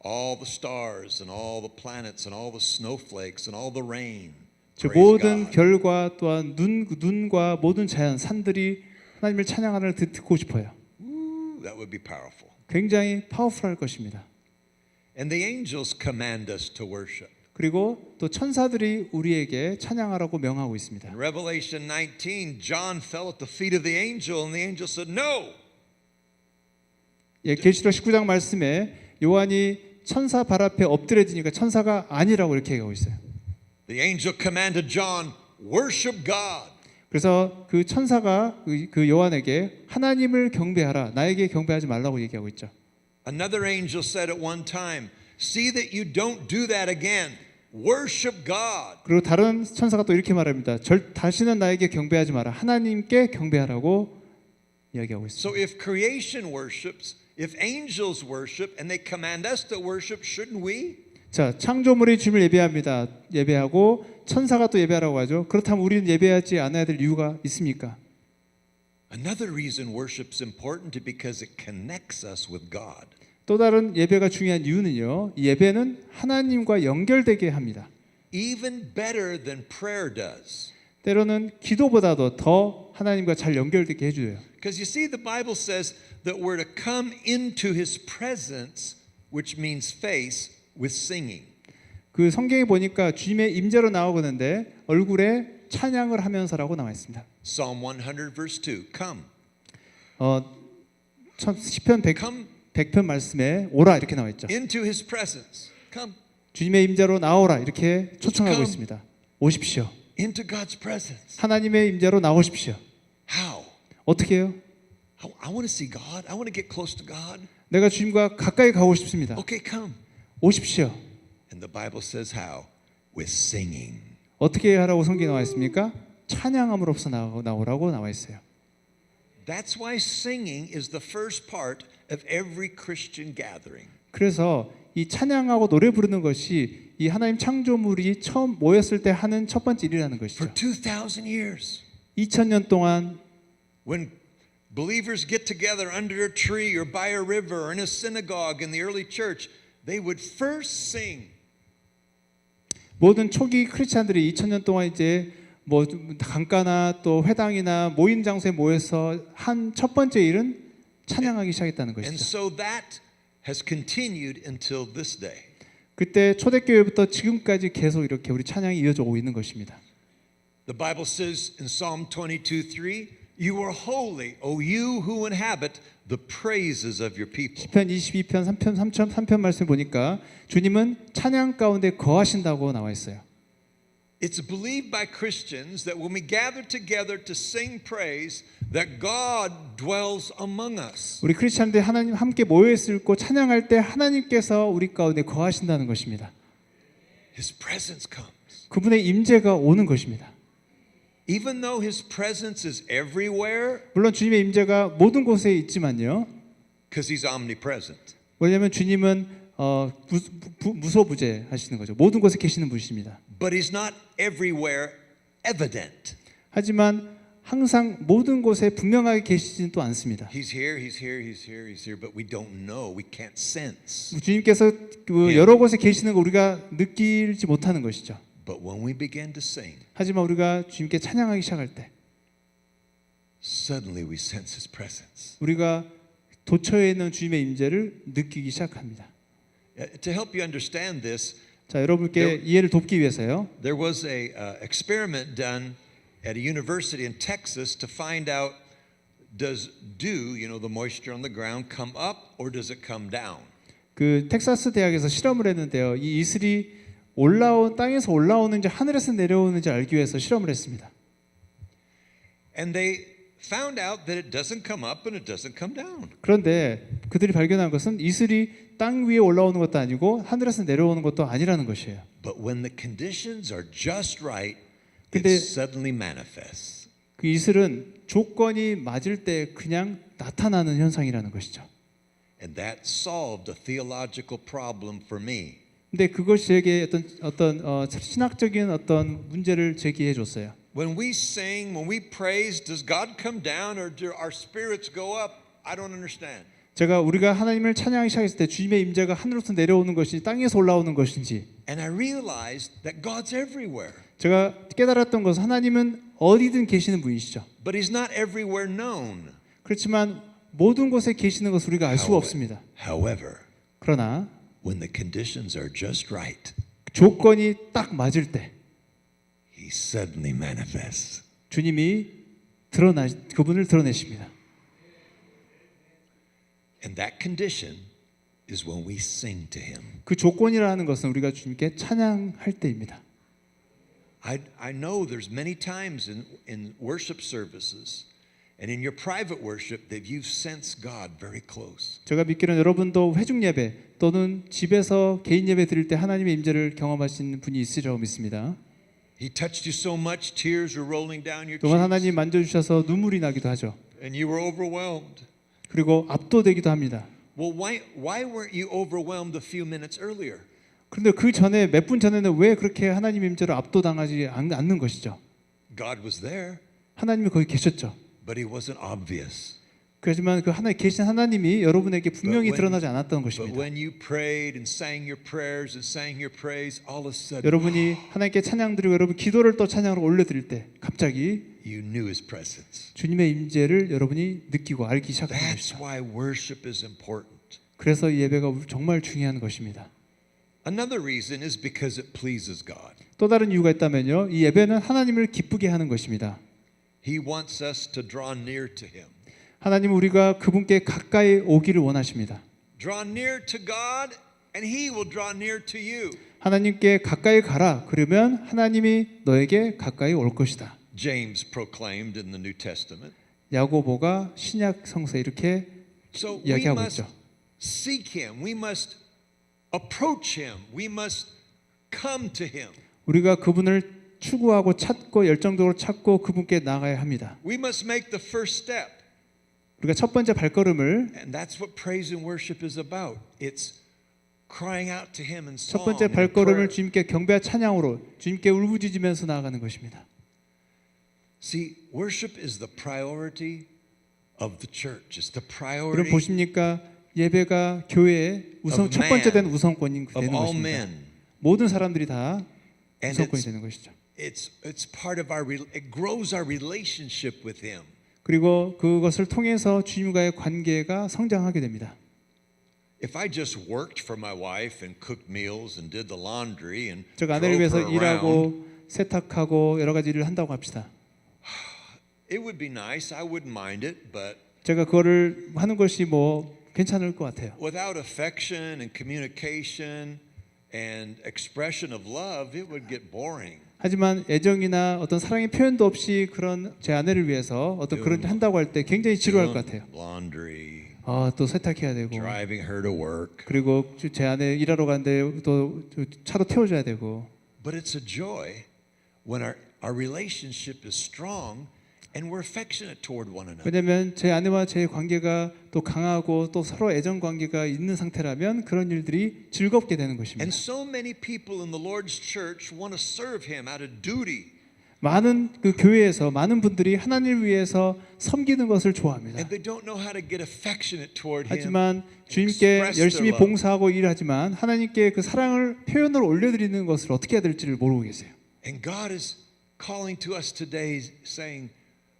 all the stars and all the planets and all the snowflakes and all the rain. 저 Praise 모든 God. 별과 또한 눈과 모든 자연 산들이 하나님을 찬양하는 걸 듣고 싶어요. Ooh, that would be powerful. 굉장히 파워풀할 것입니다. And the angels command us to worship. 그리고 또 천사들이 우리에게 찬양하라고 명하고 있습니다. In Revelation 19, John fell at the feet of the angel and the angel said, "No." 예, 계시록 19장 말씀에 요한이 천사 발 앞에 엎드려지니까 천사가 아니라고 이렇게 얘기하고 있어요. The angel commanded John, "Worship God." 그래서 그 천사가 그 요한에게 하나님을 경배하라, 나에게 경배하지 말라고 얘기하고 있죠. Another angel said at one time, "See that you don't do that again. Worship God." 그리고 다른 천사가 또 이렇게 말합니다. 다시는 나에게 경배하지 마라. 하나님께 경배하라고 이야기하고 있습니다. So if creation worships, if angels worship and they command us to worship, shouldn't we? 자, 창조물이 주님을 예배하고 천사가 또 예배하라고 하죠. 그렇다면 우리는 예배하지 않아야 될 이유가 있습니까? Another reason worship's important is because it connects us with God. 또 다른 예배가 중요한 이유는요. 이 예배는 하나님과 연결되게 합니다. Even better than prayer does. 때로는 기도보다도 더 하나님과 잘 연결되게 해줘요. Because you see, the Bible says that we're to come into His presence, which means face, with singing. 그 성경에 보니까 주님의 임재로 나오는데 얼굴에 찬양을 하면서라고 나와 있습니다. Psalm 100 verse 2, "Come." 시편 100편 말씀에 오라 이렇게 나와 있죠. Into His presence. Come. 주님의 임재로 나오라 이렇게 초청하고 Come. 있습니다. 오십시오. Into God's presence. 하나님의 임재로 나오십시오. How? 어떻게 해요? I want to see God. I want to get close to God. 내가 주님과 가까이 가고 싶습니다. Okay, come. 오십시오. And the Bible says how? With singing. 어떻게 하라고 성경에 나와 있습니까? 찬양함으로써 나오라고 나와 있어요. That's why singing is the first part of every Christian gathering. 그래서 이 찬양하고 노래 부르는 것이 이 하나님 창조물이 처음 모였을 때 하는 첫 번째 일이라는 것이죠. For 2,000 years. 2000년 동안 When believers get together under a tree or by a river or in a synagogue in the early church, they would first sing. 모든 초기 크리스찬들이 2000년 동안 이제 뭐 강가나 또 회당이나 모임 장소에 모여서 한 첫 번째 일은 찬양하기 시작했다는 And 것이죠. so that has continued until this day. 그때 초대교회부터 지금까지 계속 이렇게 우리 찬양이 이어져 오고 있는 것입니다. The Bible says in Psalm 22:3, "You are holy, O you who inhabit the praises of your people." 시편 22편 3편 말씀 보니까 주님은 찬양 가운데 거하신다고 나와 있어요. It's believed by Christians that when we gather together to sing praise, that God dwells among us. 우리 크리스찬들 하나님 함께 모여 있을 고 찬양할 때 하나님께서 우리 가운데 거하신다는 것입니다. His presence comes. 그분의 임재가 오는 것입니다. Even though his presence is everywhere, 물론 주님의 임재가 모든 곳에 있지만요. because he's omnipresent. 왜냐하면 주님은 무소부재 하시는 거죠. 모든 곳에 계시는 분이십니다. But he's not everywhere evident. 하지만 항상 모든 곳에 분명하게 계시지는 또 않습니다. He's here, he's here, he's here, he's here, but we don't know, we can't sense. 주님께서 여러 곳에 계시는 거 우리가 느끼지 못하는 것이죠. But when we begin to sing, 하지만 우리가 주님께 찬양하기 시작할 때 suddenly we sense his presence. 우리가 도처에 있는 주님의 임재를 느끼기 시작합니다. To help you understand this, 자, 여러분께 이해를 돕기 위해서요. there was a experiment done at a university in Texas to find out, does dew, you know, the moisture on the ground, come up or does it come down? 그 텍사스 대학에서 실험을 했는데요. 이 이슬이 땅에서 올라오는지 하늘에서 내려오는지 알기 위해서 실험을 했습니다. And they found out that it doesn't come up and it doesn't come down. 그런데 그들이 발견한 것은 이슬이 땅 위에 올라오는 것도 아니고 하늘에서 내려오는 것도 아니라는 것이에요. But when the conditions are just right, 근데 it suddenly manifests. 그 이슬은 조건이 맞을 때 그냥 나타나는 현상이라는 것이죠. And that solved a theological problem for me. 근데 그것이 제게 어떤 신학적인 어떤 문제를 제기해 줬어요. When we sing, when we praise, does God come down or do our spirits go up? I don't understand. 우리가 하나님을 찬양하기 시작했을 때 주님의 임재가 하늘로부터 내려오는 것인지 땅에서 올라오는 것인지 And I realized that God's everywhere. 제가 깨달았던 것은 하나님은 어디든 계시는 분이시죠. But he's not everywhere known. 그렇지만 모든 곳에 계시는 것을 우리가 알 수가 없습니다. However, 그러나 when the conditions are just right, 조건이 딱 맞을 때 he suddenly manifests. 주님이 그분을 드러내십니다. And that condition is when we sing to him. 그 조건이라는 것은 우리가 주님께 찬양할 때입니다. I know there's many times in worship services and in your private worship that you've sensed God very close. 제가 믿기로는 여러분도 회중 예배 또는 집에서 개인 예배 드릴 때 하나님의 임재를 경험하시는 분이 있으리라고 믿습니다. He touched you so much, tears were rolling down your 또한 cheeks, 하나님 만져주셔서 눈물이 나기도 하죠. and you were overwhelmed. 그리고 압도되기도 합니다. Well, why weren't you overwhelmed a few minutes earlier? 그런데 그 전에 몇 분 전에는 왜 그렇게 하나님 임재로 압도당하지 않는 것이죠? God was there, 하나님이 거기 계셨죠. but he wasn't obvious. 그렇지만 그 하나님 계신 하나님이 여러분에게 분명히 But when- 드러나지 않았던 But 것입니다. when you prayed and sang your prayers and sang your praise, all of a sudden 여러분이 하나님께 찬양 드리고 여러분 기도를 또 찬양으로 올려드릴 때 갑자기 you knew his presence. 주님의 임재를 여러분이 느끼고 알기 시작하는 That's 것이죠. why worship is important. 그래서 이 예배가 정말 중요한 것입니다. Another reason is because it pleases God. 또 다른 이유가 있다면요. 이 예배는 하나님을 기쁘게 하는 것입니다. He wants us to draw near to him. 하나님은 우리가 그분께 가까이 오기를 원하십니다. Draw near to God and he will draw near to you. 하나님께 가까이 가라. 그러면 하나님이 너에게 가까이 올 것이다. James proclaimed in the New Testament. 야고보가 신약 성서에 이렇게 So we 이야기하고 must 있죠. seek him. We must approach him. We must come to him. 우리가 그분을 추구하고 찾고 열정적으로 찾고 그분께 나가야 합니다. We must make the first step. 우리가 첫 번째 발걸음을 And that's what praise and worship is about. It's crying out to him in 첫 song 번째 and in 발걸음을 prayer. 주님께 경배와 찬양으로 주님께 울부짖으면서 나아가는 것입니다. See, worship is the priority of the church. It's the 여러분 priority 보십니까? 예배가 교회의 of 첫 번째 된 man, 우선권이 of 되는 all 것입니다. men. 모든 사람들이 다 And 우선권이 되는 것이죠. it's part of it grows our relationship with Him. 그리고 그것을 통해서 주님과의 관계가 성장하게 됩니다. If I just worked for my wife and cooked meals and did the laundry and 제가 아내를 drove 위해서 her around, 일하고 세탁하고 여러 가지 일을 한다고 합시다. it would be nice. I wouldn't mind it, but 제가 그거를 하는 것이 뭐 괜찮을 것 같아요. without affection and communication and expression of love, it would get boring. 하지만 애정이나 어떤 사랑의 표현도 없이 그런 제 아내를 위해서 어떤 그런 일 한다고 할 때 굉장히 지루할 것 같아요. Laundry, 또 세탁해야 되고 driving her to work. 그리고 제 아내 일하러 가는데 또 차로 태워줘야 되고. But it's a joy when our relationship is strong and we're affectionate toward one another. 왜냐하면 제 아내와 제 관계가 또 강하고 또 서로 애정 관계가 있는 상태라면 그런 일들이 즐겁게 되는 것입니다. And so many people in the Lord's church want to serve Him out of duty. 많은 그 교회에서 많은 분들이 하나님을 위해서 섬기는 것을 좋아합니다. And they don't know how to get affectionate toward Him. 하지만 주님께 express 열심히 their love. 봉사하고 일하지만 하나님께 그 사랑을 표현을 올려드리는 것을 어떻게 해야 될지를 모르고 계세요. And God is calling to us today saying,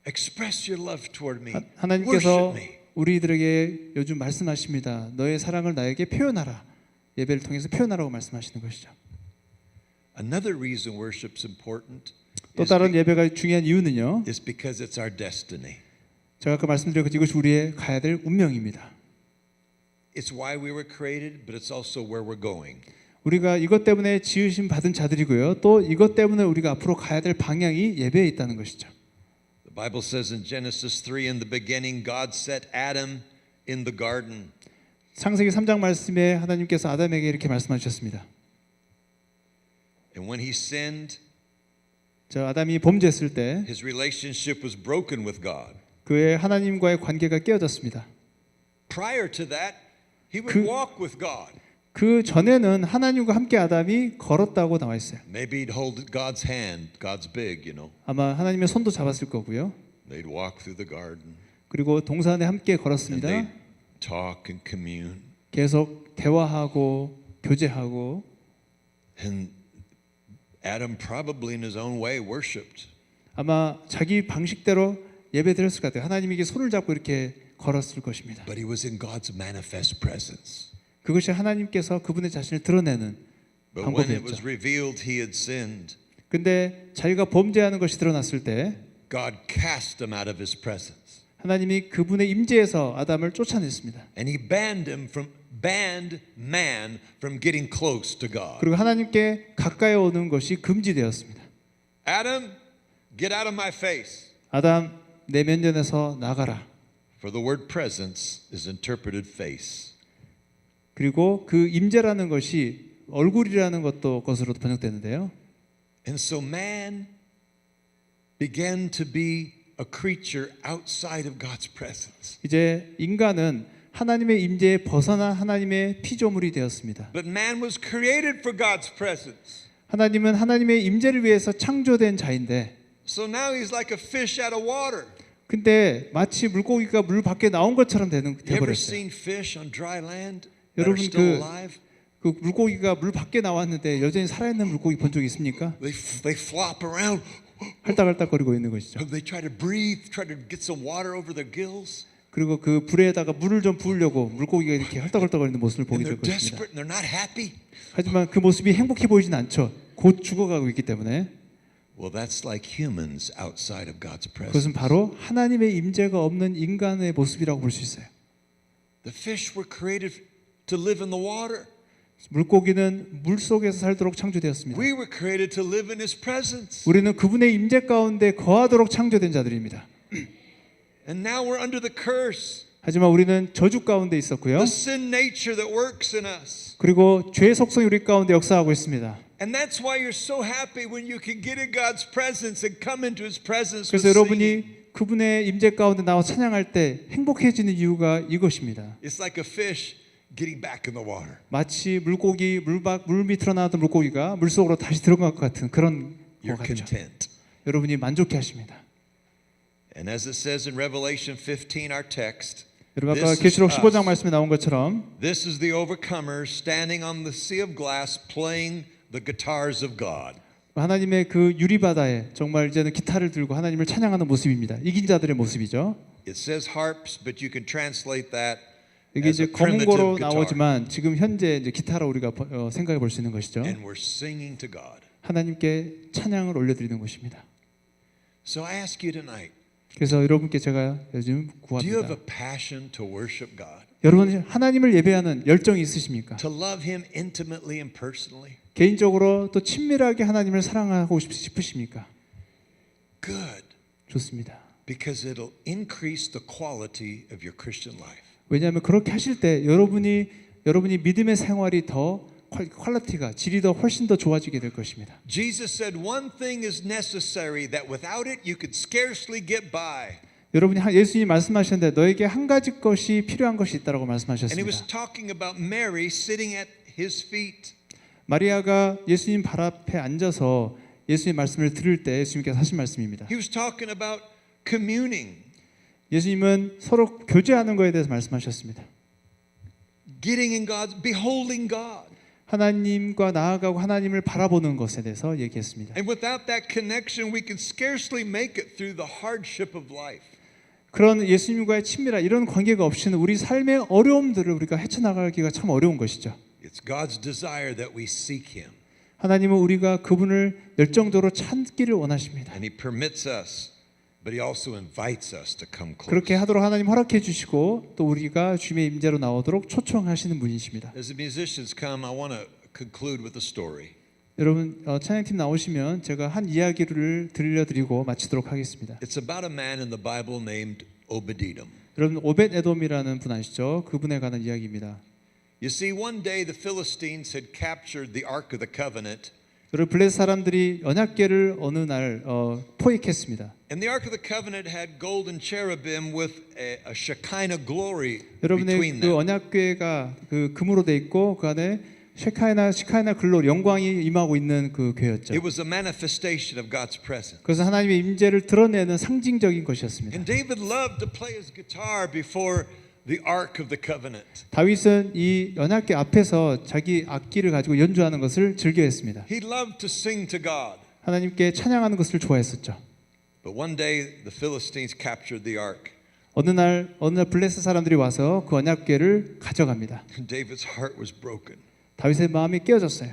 express your love toward me. 하나님께서 Worship me. 우리들에게 요즘 말씀하십니다. 너의 사랑을 나에게 표현하라. 예배를 통해서 표현하라고 말씀하시는 것이죠. Another reason worship's important 또 다른 예배가 중요한 이유는요. is because it's our destiny. 제가 아까 말씀드렸고 이것이 우리의 가야 될 운명입니다. It's why we were created, but it's also where we're going. 우리가 이것 때문에 지으심 받은 자들이고요. 또 이것 때문에 우리가 앞으로 가야 될 방향이 예배에 있다는 것이죠. The Bible says in Genesis 3, in the beginning, God set Adam in the garden. 창세기 3장 말씀에 하나님께서 아담에게 이렇게 말씀하셨습니다. And when he sinned, 저 아담이 범죄했을 때 his relationship was broken with God. 그의 하나님과의 관계가 깨어졌습니다. Prior to that, he would walk with God. 그 전에는 하나님과 함께 아담이 걸었다고 나와 있어요. Maybe he'd hold God's hand. God's big, you know. 아마 하나님의 손도 잡았을 거고요. They'd walk through the garden. 그리고 동산에 함께 And 걸었습니다. they'd talk and commune. 계속 대화하고 교제하고. And Adam probably in his own way worshipped. 아마 자기 방식대로 예배드렸을 것 같아요. 하나님에게 손을 잡고 이렇게 걸었을 것입니다. But he was in God's manifest presence. 그것이 하나님께서 그분의 자신을 드러내는 But when it was 방법이었죠. revealed he had sinned, 근데 자기가 범죄하는 것이 드러났을 때 God cast him out of his presence. 하나님이 그분의 임재에서 아담을 쫓아냈습니다. And he banned man from getting close to God. 그리고 하나님께 가까이 오는 것이 금지되었습니다. Adam, get out of my face. 아담 내 면전에서 나가라. For the word presence is interpreted face. 그리고 그 임재라는 것이 얼굴이라는 것으로도 번역되는데요. And so man began to be a creature outside of God's presence. 이제 인간은 하나님의 임재에 벗어난 하나님의 피조물이 되었습니다. But man was created for God's presence. 하나님은 하나님의 임재를 위해서 창조된 자인데 So now he's like a fish out of water. 근데 마치 물고기가 물 밖에 나온 것처럼 You ever 되어버렸어요. seen fish on dry land that are 여러분 still alive? 그 물고기가 물 밖에 나왔는데 여전히 살아있는 물고기 본 적 있습니까? They flop around. 할딱할딱거리고 있는 것이죠. They try to breathe, try to get some water over their gills. 그리고 그 불에다가 물을 좀 부으려고 물고기가 이렇게 헐떡헐떡거리는 모습을 보게 And 될 they're 것입니다. desperate and they're not happy. 하지만 그 모습이 행복해 보이진 않죠. 곧 죽어가고 있기 때문에. Well, that's like humans outside of God's presence. 그것은 바로 하나님의 임재가 없는 인간의 모습이라고 볼 수 있어요. The fish were created to live in the water. 물고기는 물 속에서 살도록 창조되었습니다. We were created to live in His presence. 우리는 그분의 임재 가운데 거하도록 창조된 자들입니다. And now we're under the curse. 하지만 우리는 저주 가운데 있었고요. The sin nature that works in us. 그리고 죄의 속성이 우리 가운데 역사하고 있습니다. And that's why you're so happy when you can get in God's presence and come into His presence with 그래서 singing. 여러분이 그분의 임재 가운데 나와 찬양할 때 행복해지는 이유가 이것입니다. It's like a fish getting back in the water. 마치 물고기 물 밑으로 나왔던 물고기가 물 속으로 다시 들어간 것 같은 그런 것 You're 같죠. content. 여러분이 만족해하십니다. And as it says in Revelation 15, our text, 여러분 아까 This is 계시록 15장 us. 말씀에 나온 것처럼 This is the overcomers standing on the sea of glass playing the guitars of God. 하나님의 그 유리바다에 정말 이제는 기타를 들고 하나님을 찬양하는 모습입니다. 이긴 자들의 모습이죠. It says harps, but you can translate that 이게 as 이제 a primitive 검은고로 guitar. 나오지만 지금 현재 이제 기타로 우리가 생각해 볼 수 있는 것이죠. And we're singing to God. 하나님께 찬양을 올려드리는 것입니다. So I ask you tonight, 그래서 여러분께 제가 요즘 do you have 구합니다. a passion to worship God? 여러분 하나님을 예배하는 열정이 있으십니까? To love Him intimately and personally? 개인적으로 또 친밀하게 하나님을 사랑하고 싶으십니까? Good, 좋습니다. because it'll increase the quality of your Christian life. 왜냐하면 그렇게 하실 때 여러분이 믿음의 생활이 더 퀄리티가 질이 더 훨씬 더 좋아지게 될 것입니다. Jesus said one thing is necessary that without it you could scarcely get by. 여러분이 예수님이 말씀하셨는데 너에게 한 가지 것이 필요한 것이 있다라고 And he 말씀하셨습니다. was talking about Mary sitting at his feet. 마리아가 예수님 발 앞에 앉아서 예수님 말씀을 들을 때 예수님께서 하신 말씀입니다. He was talking about communing, 예수님은 서로 교제하는 것에 대해서 말씀하셨습니다. getting in God's, beholding God. 하나님과 나아가고 하나님을 바라보는 것에 대해서 얘기했습니다. And without that connection, we can scarcely make it through the hardship of life. 그런 예수님과의 친밀한 이런 관계가 없이는 우리 삶의 어려움들을 우리가 헤쳐나가기가 참 어려운 것이죠. It's God's desire that we seek Him. 하나님은 우리가 그분을 열정적으로 찾기를 원하십니다. And He permits us, but He also invites us to come close. 그렇게 하도록 하나님 허락해 주시고 또 우리가 주님의 임재로 나오도록 초청하시는 분이십니다. As the musicians come, I want to conclude with a story. 여러분 찬양팀 나오시면 제가 한 이야기를 들려드리고 마치도록 하겠습니다. It's about a man in the Bible named Obed-Edom. 여러분 오벳 에돔이라는 분 아시죠? 그분에 관한 이야기입니다. You see, one day the Philistines had captured the Ark of the Covenant, 여러분 블레셋 사람들이 언약궤를 어느 날 포획했습니다. and the Ark of the Covenant had golden cherubim with a Shekinah glory 여러분의 between 그 them. 언약궤가 그 금으로 돼 있고 그 안에 시카이나 글로 영광이 임하고 있는 그 궤였죠. It was a manifestation of God's presence. 그래서 하나님의 임재를 드러내는 상징적인 것이었습니다. And David loved to play his guitar before the Ark of the Covenant. 다윗은 이 언약궤 앞에서 자기 악기를 가지고 연주하는 것을 즐겨했습니다. He loved to sing to God. 하나님께 찬양하는 것을 좋아했었죠. But one day the Philistines captured the Ark. 어느 날 블레셋 사람들이 와서 그 언약궤를 가져갑니다. And David's heart was broken. 다윗의 마음이 깨어졌어요.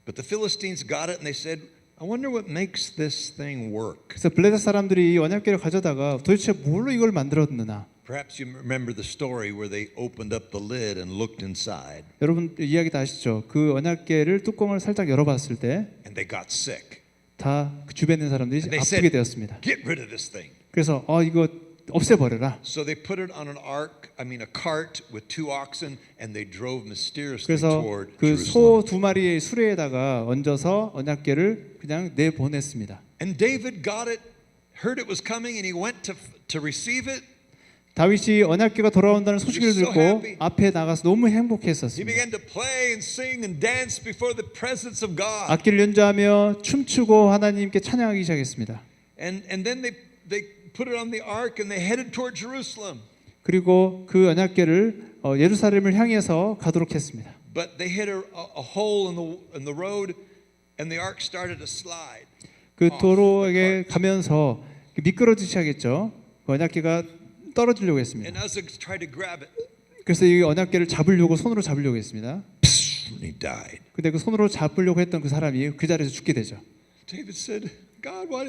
But the Philistines got it and they said, I wonder what makes this thing work. 그래서 블레셋 사람들이 이 언약궤를 가져다가 도대체 뭘로 이걸 만들었느냐? Perhaps you remember the story where they opened up the lid and looked inside 여러분 이야기 다 아시죠? 그 언약궤를 뚜껑을 살짝 열어봤을 때 and they got sick. 다 그 주변에 있는 사람들이 And they 아프게 said, 되었습니다. get rid of this thing. 그래서 이거 없애버려라. So they put it on a cart with 2 oxen and they drove mysteriously 그래서 toward 그 Jerusalem. 소 2마리의 수레에다가 얹어서 언약궤를 그냥 내보냈습니다. And David got it, heard it was coming and he went to receive it. 다윗이 언약궤가 돌아온다는 소식을 He was so 듣고 happy. 앞에 나가서 너무 He 행복했었습니다. began to play and sing and dance before the presence of God. 악기를 연주하며 춤추고 하나님께 찬양하기 시작했습니다. And then they put it on the ark and they headed toward Jerusalem. 그리고 그 언약궤를 예루살렘을 향해서 가도록 했습니다. But they hit a hole in the road and the ark started to slide. 그 도로에 가면서 미끄러지기 시작했죠. 그 언약궤가 떨어지려고 했습니다. And Uzzah tried to grab it. 그래서 이 언약궤를 잡으려고 손으로 잡으려고 했습니다. And he died. 근데 그 손으로 잡으려고 했던 그 사람이 그 자리에서 죽게 되죠. David said, God, why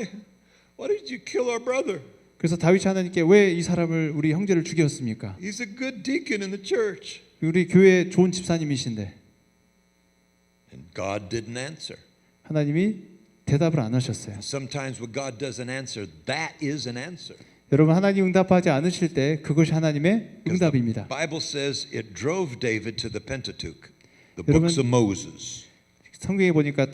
did you kill our brother? 그래서 다윗이 하나님께 왜 이 사람을 우리 형제를 죽였습니까? He's a good deacon in the church. 우리 교회 좋은 집사님이신데 And God didn't answer. 하나님이 대답을 안 하셨어요. Sometimes when God doesn't answer, that is an answer. 여러분 하나님 응답하지 않으실 때 그것이 하나님의 응답입니다. The Bible says it drove David to the Pentateuch, the 여러분, books of Moses. 성경에 보니까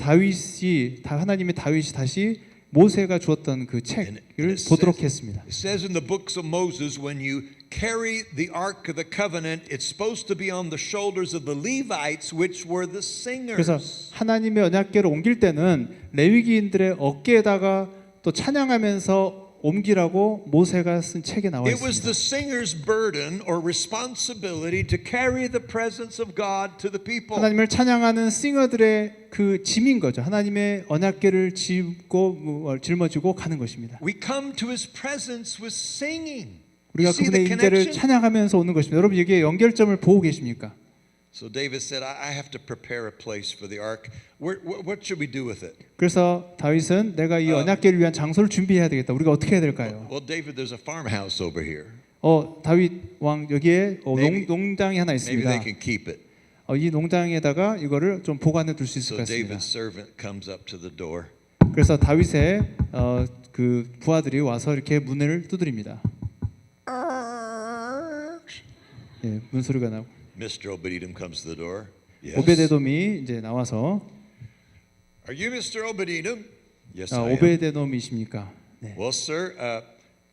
하나님의 다윗이 다시 모세가 주었던 그 And 책을 it 보도록 했습니다. It says in the books of Moses, when you carry the Ark of the Covenant, it's supposed to be on the shoulders of the Levites, which were the 그래서 singers. 하나님의 언약궤를 옮길 때는 레위기인들의 어깨에다가 또 찬양하면서 옮기라고 모세가 쓴 책에 나와 It was the 있습니다. singer's burden or responsibility to carry the presence of God to the people. 하나님을 찬양하는 싱어들의 그 짐인 거죠. 하나님의 언약궤를 짊어지고 가는 것입니다. We come to His presence with singing. 우리가 You see the 그분의 임재를 connection? 찬양하면서 오는 것입니다. 여러분 여기에 연결점을 보고 계십니까? So David said, I have to prepare a place for the ark. What should we do with it? 그래서 다윗은 내가 이 언약궤를 위한 장소를 준비해야 되겠다. 우리가 어떻게 해야 될까요? Well, David, there's a farmhouse over here. 다윗 왕 여기에 Maybe- 농장이 하나 Maybe 있습니다. they can keep it. 이 농장에다가 이거를 좀 보관해 둘 수 있을 것 So 같습니다. David's servant comes up to the door. 그래서 다윗의 그 부하들이 와서 이렇게 문을 두드립니다. 예, 문 소리가 나고 Mr. Obed-Edom comes to the door. Yes. 오베데돔이 이제 나와서 Are you Mr. Obed-Edom? Yes, I am. 오베데돔이십니까? 네. Well, sir,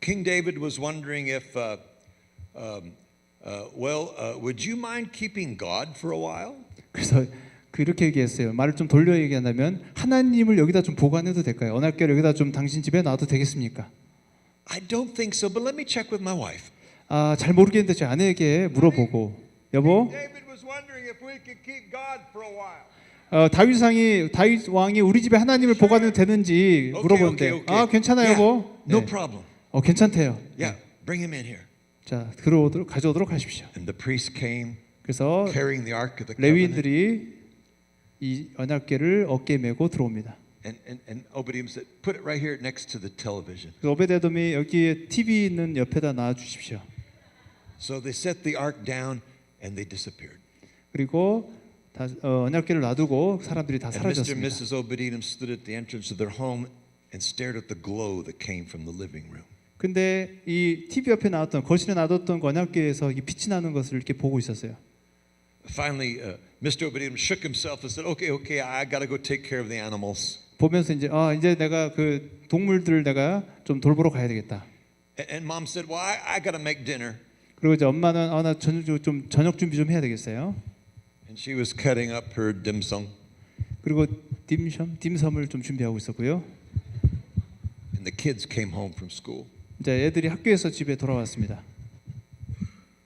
King David was wondering if, would you mind keeping God for a while? 그래서 그렇게 얘기했어요. 말을 좀 돌려 얘기한다면 하나님을 여기다 좀 보관해도 될까요? 언약궤를 여기다 좀 당신 집에 놔도 되겠습니까? I don't think so, but let me check with my wife. 잘 모르겠는데 제 아내에게 물어보고 여보, David was wondering if we could keep God for a while. 다윗 왕이 우리 집에 하나님을 보관해도 되는지 물어보는데 okay. 괜찮아요, Yeah, 여보. no 네. problem. 괜찮대요. Yeah, bring him in here. 자, 가져오도록 하십시오. And the priest came 그래서 carrying the ark of the covenant. 레위인들이 이 언약궤를 어깨에 메고 들어옵니다. And Obed-Edom said, "Put it right here next to the television." 그래서 오베데돔이 여기에 TV 있는 옆에다 놔 주십시오. So they set the ark down and they disappeared. 그리고 언약궤를 놔두고 사람들이 다 And Mr. and 사라졌습니다. Mrs. Obed-Edom stood at the entrance of their home and stared at the glow that came from the living room. 근데 이 TV 옆에 나왔던 거실에 놔뒀던 언약궤에서 이 빛이 나는 것을 이렇게 보고 있었어요. Finally, Mr. Obed-Edom shook himself and said, "Okay, I got to go take care of the animals." 보면서 이제 내가 그 동물들을 내가 좀 돌보러 가야 되겠다. And Mom said, "Well, I got to make dinner." 그리고 이제 엄마는 나 저녁 준비 좀 해야 되겠어요. And she was cutting up her dim sum. 그리고 딤섬을 좀 준비하고 있었고요. And the kids came home from school. 이제 애들이 학교에서 집에 돌아왔습니다.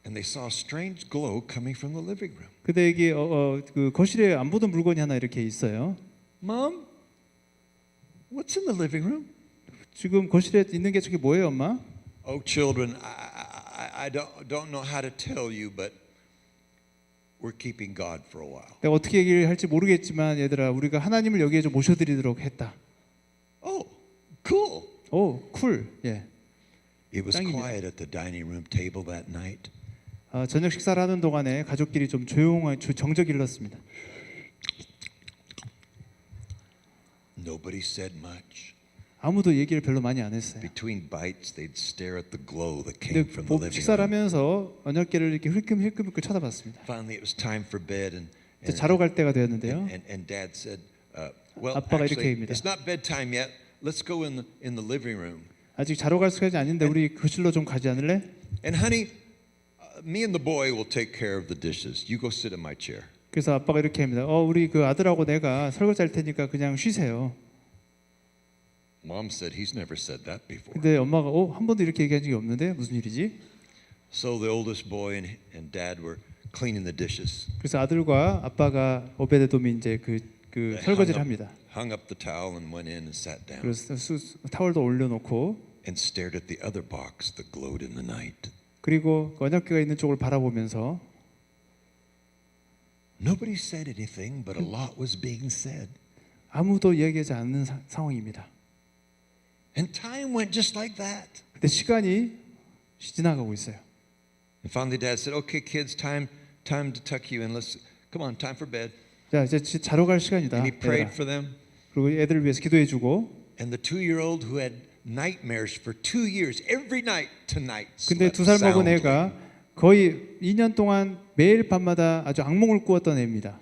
And they saw a strange glow coming from the living room. 근데 이게 그 거실에 안 보던 물건이 하나 이렇게 있어요. Mom, what's in the living room? 지금 거실에 있는 게 저게 뭐예요, 엄마? Oh, children, I don't know how to tell you, but we're keeping God for a while. 내가 어떻게 얘기를 할지 모르겠지만 얘들아, 우리가 하나님을 여기에 좀 모셔드리도록 했다. Oh, cool. 쿨. 예. It was 짱입니다. quiet at the dining room table that night. 저녁 식사를 하는 동안에 가족끼리 좀 정적이 흘렀습니다. Nobody said much. 아무도 얘기를 별로 많이 안 했어요. Between bites, they'd stare at the glow that came 근데 from the living 식사를 room. 하면서 언약궤를 이렇게 흘끔흘끔 쳐다봤습니다. Finally, it was time for bed, 이제 자러 갈 때가 되었는데요. and Dad said, "Well, 아빠가 이렇게 actually, 얘기합니다. it's not bedtime yet. Let's go in the living room." 아직 자러 갈 시간이 아닌데 우리 거실로 좀 가지 않을래? And honey, me and the boy will take care of the dishes. You go sit in my chair. 그래서 아빠가 이렇게 합니다. 우리 그 아들하고 내가 설거지 할 테니까 그냥 쉬세요. Mom said he's never said that before. 근데 엄마가 한 번도 이렇게 얘기한 적이 없는데 무슨 일이지? So the oldest boy and Dad were cleaning the dishes. 그래서 아들과 아빠가 오베데돔이 이제 그 설거지를 합니다. Hung up the towel and went in and sat down 그래서 타월도 올려놓고 and stared at the other box that glowed in the night. 그리고 언약궤가 있는 쪽을 바라보면서 Nobody said anything, but a lot was being said. 아무도 이야기하지 않는 상황입니다. And time went just like that. 근데 시간이 지나가고 있어요. And finally, Dad said, "Okay, kids, time to tuck you in. Come on, time for bed." 자, 이제 자러 갈 시간이다. And he prayed 얘들아. for them. 그리고 애들을 위해서 기도해주고. And the 2-year-old who had nightmares for 2 years, every night tonight. 근데 slept 2살 먹은 soundly. 애가 거의 2년 동안 매일 밤마다 아주 악몽을 꾸었던 애입니다.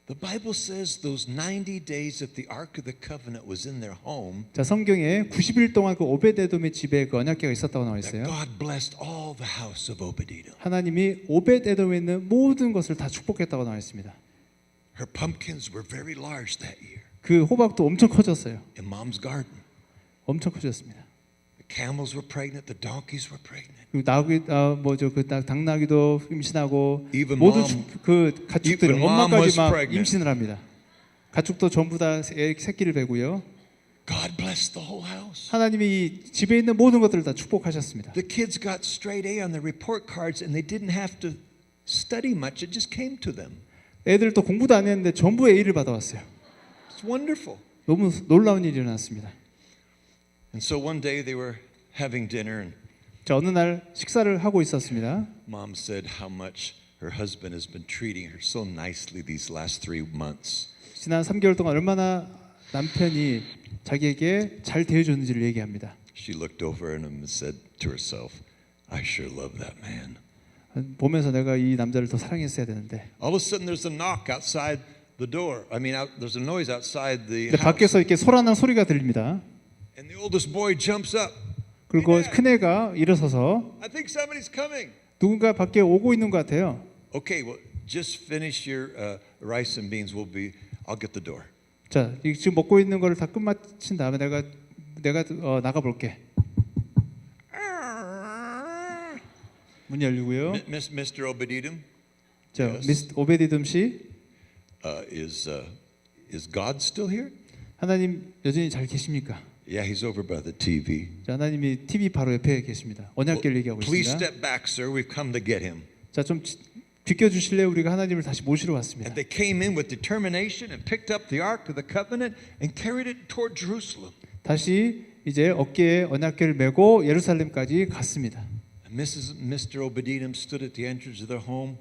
The Bible says those 90 days that the Ark of the Covenant was in their home, 자, 성경에 90일 동안 그 오베데돔의 집에 그 언약궤가 있었다고 나와 that 있어요. God blessed all the house of Obed-Edom. 하나님이 오베데돔에 있는 모든 것을 다 축복했다고 나와 있습니다. Her pumpkins were very large that year 그 호박도 엄청 커졌어요. in Mom's garden. 엄청 커졌습니다. The camels were pregnant, the donkeys were pregnant. 그리고 나귀 뭐죠 그 당나귀도 임신하고 Even 모든 mom- 그 가축들 even mom 엄마까지 was 막 pregnant. 임신을 합니다. 가축도 전부 다 새끼를 베고요. God blessed the whole house. 하나님이 이 집에 있는 모든 것들을 다 축복하셨습니다. The kids got straight A on their report cards and they didn't have to study much. It just came to them. 애들도 공부도 안 했는데 전부 A를 받아왔어요. It's wonderful. 너무 놀라운 일이 일어났습니다. And so one day they were having dinner and 자, 어느 날 식사를 하고 있었습니다. mom said how much her husband has been treating her so nicely these last 3 months. 지난 3개월 동안 얼마나 남편이 자기에게 잘 대해줬는지를 얘기합니다. She looked over at him and said to herself, I sure love that man. 보면서 내가 이 남자를 더 사랑했어야 되는데. All of a sudden there's a knock outside the door. There's a noise outside the 근데 house. 밖에서 이렇게 소란난 소리가 들립니다. And the oldest boy jumps up. 그리고 큰애가 일어서서 I think somebody's coming. 누군가 밖에 오고 있는 것 같아요. Okay, well, just finish your rice and beans. I'll get the door. 자, 지금 먹고 있는 거를 다 끝마친 다음에 내가 나가 볼게. 문 열리고요. Mr. Obed-Edom, 자, Yes. 미스터 오베디돔 씨, is God still here? 하나님 여전히 잘 계십니까? Yeah, he's over by the TV. 자, 하나님이 TV 바로 옆에 계십니다. 언약궤를 얘기하고 Please 있습니다. step back, sir. We've come to get him. 자, 좀 비켜주실래요? 우리가 하나님을 다시 모시러 왔습니다. And they came in with determination and picked up the Ark of the Covenant and carried it toward Jerusalem. 다시 이제 어깨에 언약궤를 메고 예루살렘까지 갔습니다. And Mr. Obed-Edom stood at the entrance of their home,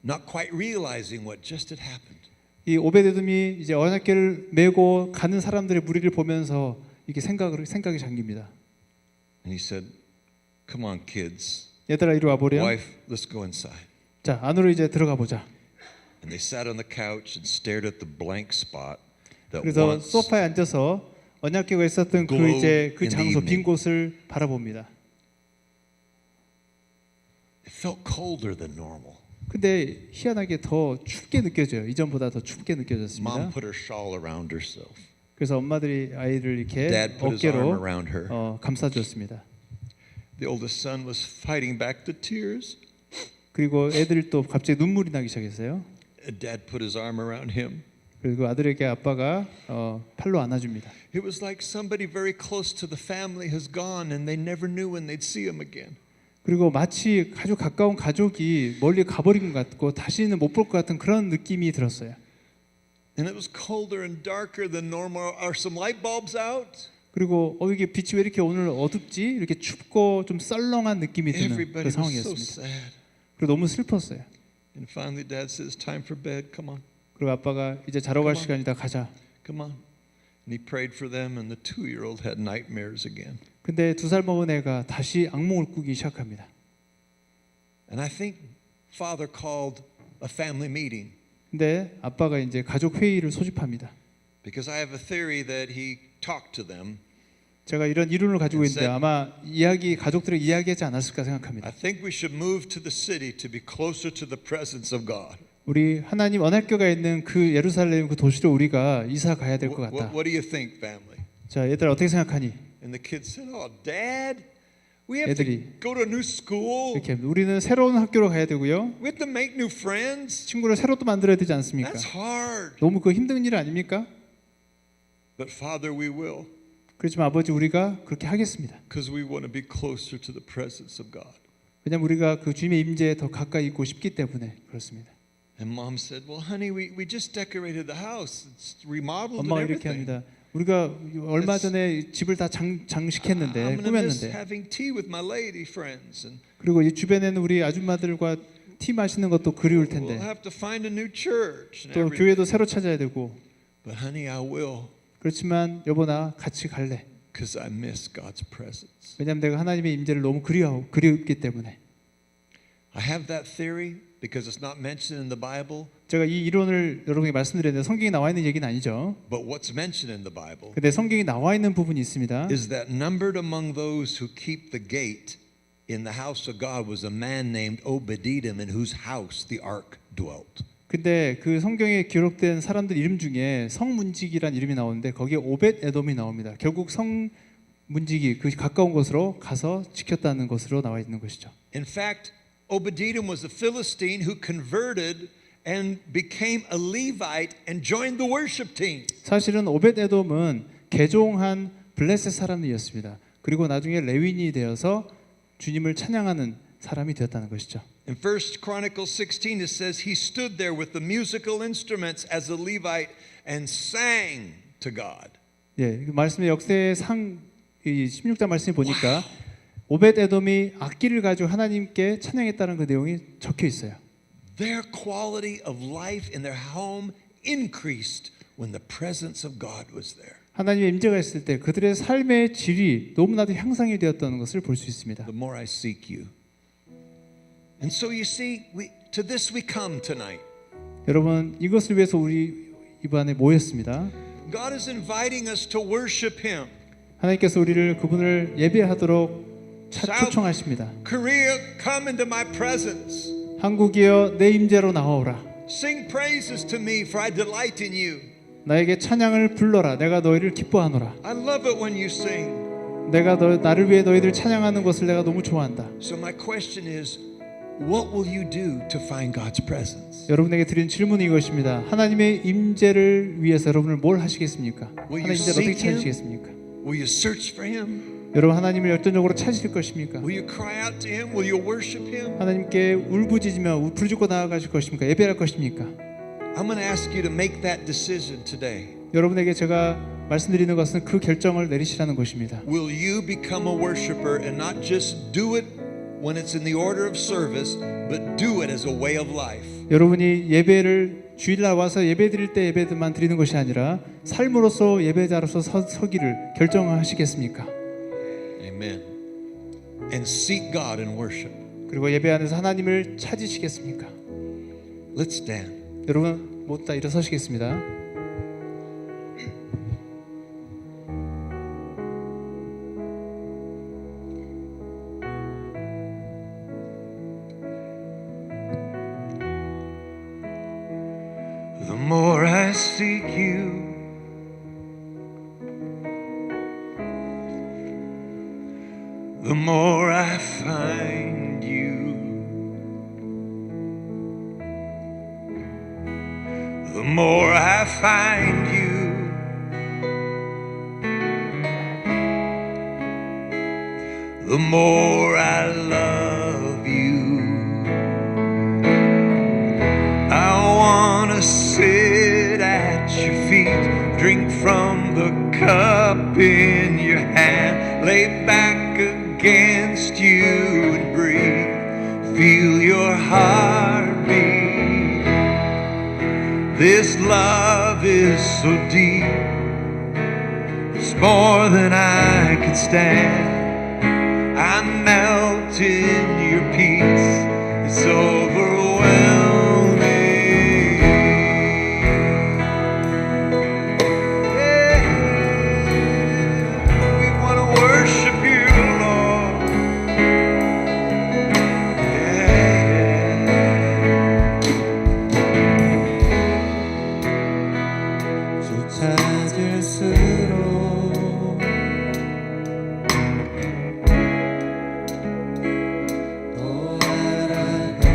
not quite realizing what just had happened. 이 오베데돔이 이제 언약궤를 메고 가는 사람들의 무리를 보면서 이게 생각이 잠깁니다. And he said, "Come on, kids. 얘들아 이리 와보렴. Wife, let's go inside." 자, 안으로 이제 들어가 보자. And they sat on the couch and stared at the blank spot that 그래서 once 소파에 앉아서 언약궤가 있었던 그 glowed 이제 그 in the 장소 evening. 빈 곳을 바라봅니다. it felt colder than normal. 근데 희한하게 더 춥게 느껴져요. 이전보다 더 춥게 느껴졌습니다. Mom put her shawl around herself. 그래서 엄마들이 아이를 이렇게 Dad put his arm 어깨로 around her. 감싸주었습니다. The oldest son was fighting back the tears. 그리고 애들이 또 갑자기 눈물이 나기 시작했어요. And Dad put his arm around him. 그리고 아들에게 아빠가 팔로 안아줍니다. It was like somebody very close to the family has gone and they never knew when they'd see him again. 그리고 마치 아주 가까운 가족이 멀리 가버린 것 같고 다시는 못 볼 것 같은 그런 느낌이 들었어요. And it was colder and darker than normal. Are some light bulbs out? 그리고 이게 빛이 왜 이렇게 오늘 어둡지? 이렇게 춥고 좀 썰렁한 느낌이 드는 Everybody 그 was so 상황이었습니다. sad. 그리고 너무 슬펐어요. And finally Dad says, "Time for bed. Come on. 그리고 아빠가 이제 자러 갈 시간이다 가자. Come on." And he prayed for them and the 2-year-old had nightmares again. 근데 2살 먹은 애가 다시 악몽을 꾸기 시작합니다. And I think Father called a family meeting 근데 아빠가 이제 가족 회의를 소집합니다. because I have a theory that he talked to them. 제가 이런 이론을 가지고 있는데 said- 아마 가족들을 이야기하지 않았을까 생각합니다. I think we should move to the city to be closer to the presence of God. 우리 하나님 언약궤가 있는 그 예루살렘 그 도시로 우리가 이사 가야 될 것 같다. What do you think, family? 자, 얘들아 어떻게 생각하니? And the kids said, "Oh, Dad, we have 애들이 to go to a new school. 이렇게 합니다. 우리는 새로운 학교로 가야 되고요. We have to make new friends. 친구를 새로 또 만들어야 되지 않습니까? That's hard." 너무 그 힘든 일 아닙니까? But Father, we will, 그렇지만 아버지 우리가 그렇게 하겠습니다. because we want to be closer to the presence of God. 왜냐하면 우리가 그 주님의 임재에 더 가까이 있고 싶기 때문에 그렇습니다. And Mom said, "Well, honey, we just decorated the house. It's remodeled and 엄마가 이렇게 everything. 합니다. 우리가 얼마 전에 집을 다 장식했는데 I'm going to miss 꾸몄는데 having tea with my lady friends, and 그리고 이 주변에는 우리 아줌마들과 티 마시는 것도 그리울 we'll 텐데 have to find a new church and 또 everything." 교회도 새로 찾아야 되고 But honey, I will, 그렇지만 여보 나 같이 갈래. because I miss God's presence. 왜냐하면 내가 하나님의 임재를 너무 그리웠기 때문에. I have that theory because it's not mentioned in the Bible, 제가 이 이론을 여러분에게 말씀드렸는데 성경에 나와 있는 얘기는 아니죠. but what's mentioned in the Bible 근데 성경에 나와 있는 부분이 있습니다. is that numbered among those who keep the gate in the house of God was a man named Obed-Edom, in whose house the ark dwelt. 근데 그 성경에 기록된 사람들 이름 중에 성문직이란 이름이 나오는데 거기에 오벳 에돔이 나옵니다. 결국 문지기 그 가까운 곳으로 가서 지켰다는 것으로 나와 있는 것이죠. In fact, Obed-Edom was a Philistine who converted and became a Levite and joined the worship team. 사실은 오벳에돔은 개종한 블레셋 사람이었습니다. 그리고 나중에 레위인이 되어서 주님을 찬양하는 사람이 되었다는 것이죠. In 1 Chronicles 16 it says he stood there with the musical instruments as a Levite and sang to God. 예, 말씀의 역사의 상 16장 말씀을 보니까 오벳에돔이 악기를 가지고 하나님께 찬양했다는 그 내용이 적혀 있어요. Their quality of life in their home increased when the presence of God was there. 하나님의 임재가 있을 때 그들의 삶의 질이 너무나도 향상이 되었다는 것을 볼 수 있습니다. The more I seek you. And so you see, to this we come tonight. 여러분, 이것을 위해서 우리 이번에 모였습니다. God is inviting us to worship Him. 하나님께서 우리를 그분을 예배하도록 초청하십니다. Korea, come into my presence. 한국이여 내 임재로 나와오라. Sing praises to me, for I delight in you. 나에게 찬양을 불러라. 내가 너희를 기뻐하노라. I love it when you sing. 내가 나를 위해 너희들 찬양하는 것을 내가 너무 좋아한다. So my question is, what will you do to find God's presence? 여러분에게 드린 질문이 이것입니다. 하나님의 임재를 위해서 여러분을 뭘 하시겠습니까? Will 하나님 you 임재를 어떻게 seek Him? 찾으시겠습니까? Will you search for Him? 여러분 하나님을 열정적으로 찾으실 것입니까? Will you cry out to Him? Will you worship Him? 하나님께 울부짖으며 부르짖고 나아가실 것입니까? 예배할 것입니까? I'm going to ask you to make that decision today. 여러분에게 제가 말씀드리는 것은 그 결정을 내리시라는 것입니다. Will you become a worshiper and not just do it when it's in the order of service, but do it as a way of life? 여러분이 예배를 주일날 와서 예배드릴 때 예배만 드리는 것이 아니라 삶으로서 예배자로서 서기를 결정하시겠습니까? Amen. And seek God in worship. 그리고 예배 안에서 하나님을 찾으시겠습니까? Let's stand. 여러분 모두 다 일어서시겠습니다. The more I seek you, the more I find you. The more I find you, the more I love you. I wanna sit at your feet, drink from the cup in your hand, lay back against you and breathe, feel your heartbeat. This love is so deep, it's more than I can stand. I melt in your peace, it's overwhelming. Yeah, we want to worship you, Lord. 주 찾을수록 더 알아가요.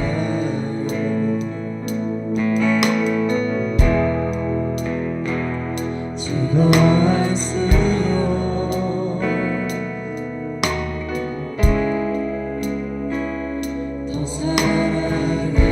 즐거워할수록 더 사랑해요.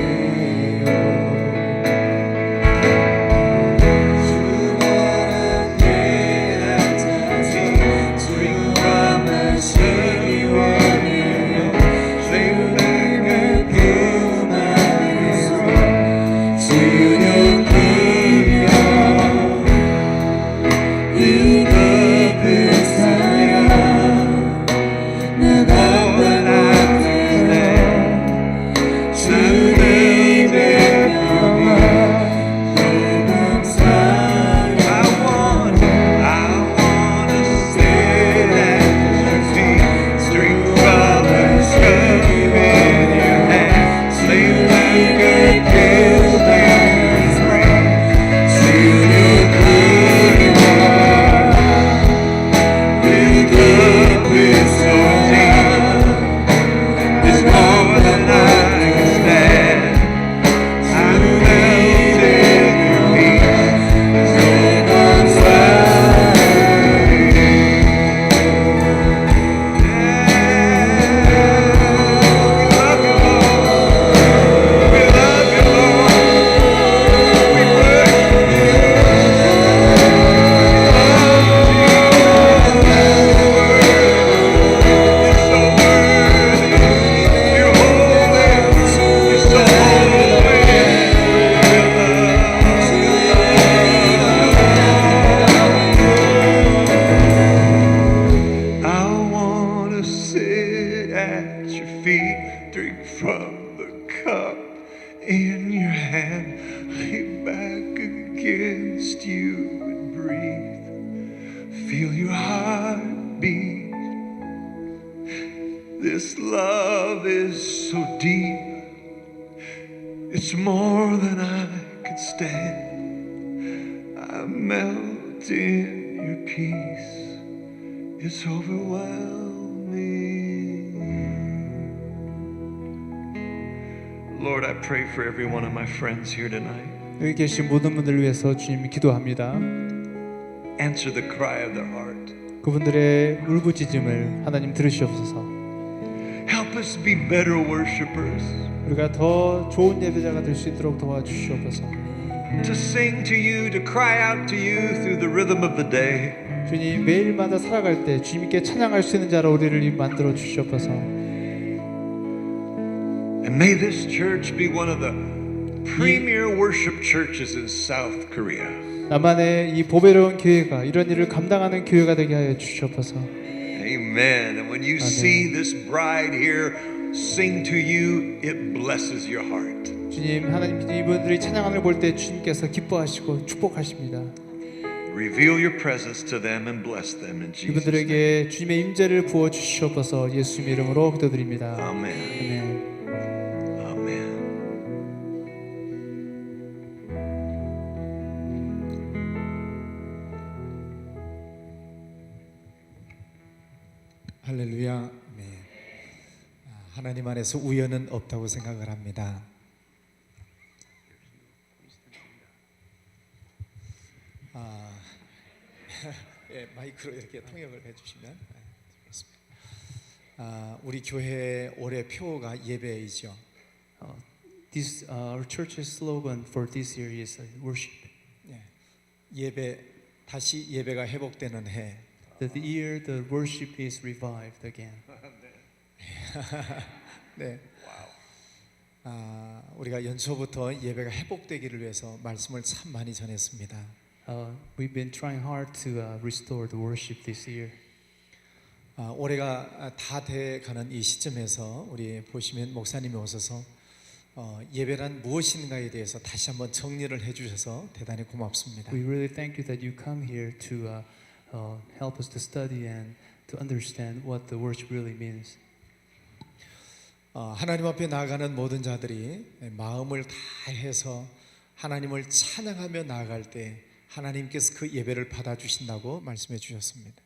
taste you and breathe. Feel your heart beat. This love is so deep. It's more than I could stand. I melt in your peace. It's overwhelming. Lord, I pray for every one of my friends here tonight. 여기 계신 모든 분들을 위해서 주님 기도합니다. Answer the cry of their heart. 그분들의 울부짖음을 하나님 들으시옵소서. Help us be better worshipers. 우리가 더 좋은 예배자가 될 수 있도록 도와주시옵소서. To sing to you, to cry out to you through the rhythm of the day. 주님 매일마다 살아갈 때 주님께 찬양할 수 있는 자로 우리를 만들어 주시옵소서. And may this church be one of the premier worship churches in South Korea. 남한의 이 보배로운 교회가 이런 일을 감당하는 교회가 되게 하여 주시옵소서. Amen. And when you see this bride here sing to you, it blesses your heart. 주님 하나님 이분들이 찬양하는 걸 볼 때 주님께서 기뻐하시고 축복하십니다. Reveal your presence to them and bless them in Jesus' name. 이분들에게 주님의 임재를 부어 주시옵소서. 예수님 이름으로 기도드립니다. Amen. 아멘. Amen. 할렐루야. 네. 하나님 안에서 우연은 없다고 생각을 합니다. 예, 마이크로 이렇게 통역을 해주시면 좋겠습니다. 우리 교회 올해 표어가 예배이죠. This our church's slogan for this year is worship. 예, 예배 다시 예배가 회복되는 해. That the year the worship is revived again. 네. 우리가 연초부터 예배가 회복되기를 위해서 말씀을 참 많이 전했습니다. We've been trying hard to restore the worship this year. 올해가 다 돼가는 이 시점에서 우리 보시면 목사님이 오셔서 예배란 무엇인가에 대해서 다시 한번 정리를 해주셔서 대단히 고맙습니다. We really thank you that you come here to help us to study and to understand what the worship really means. 하나님 앞에 나아가는 모든 자들이 마음을 다해서 하나님을 찬양하며 나아갈 때 하나님께서 그 예배를 받아주신다고 말씀해 주셨습니다.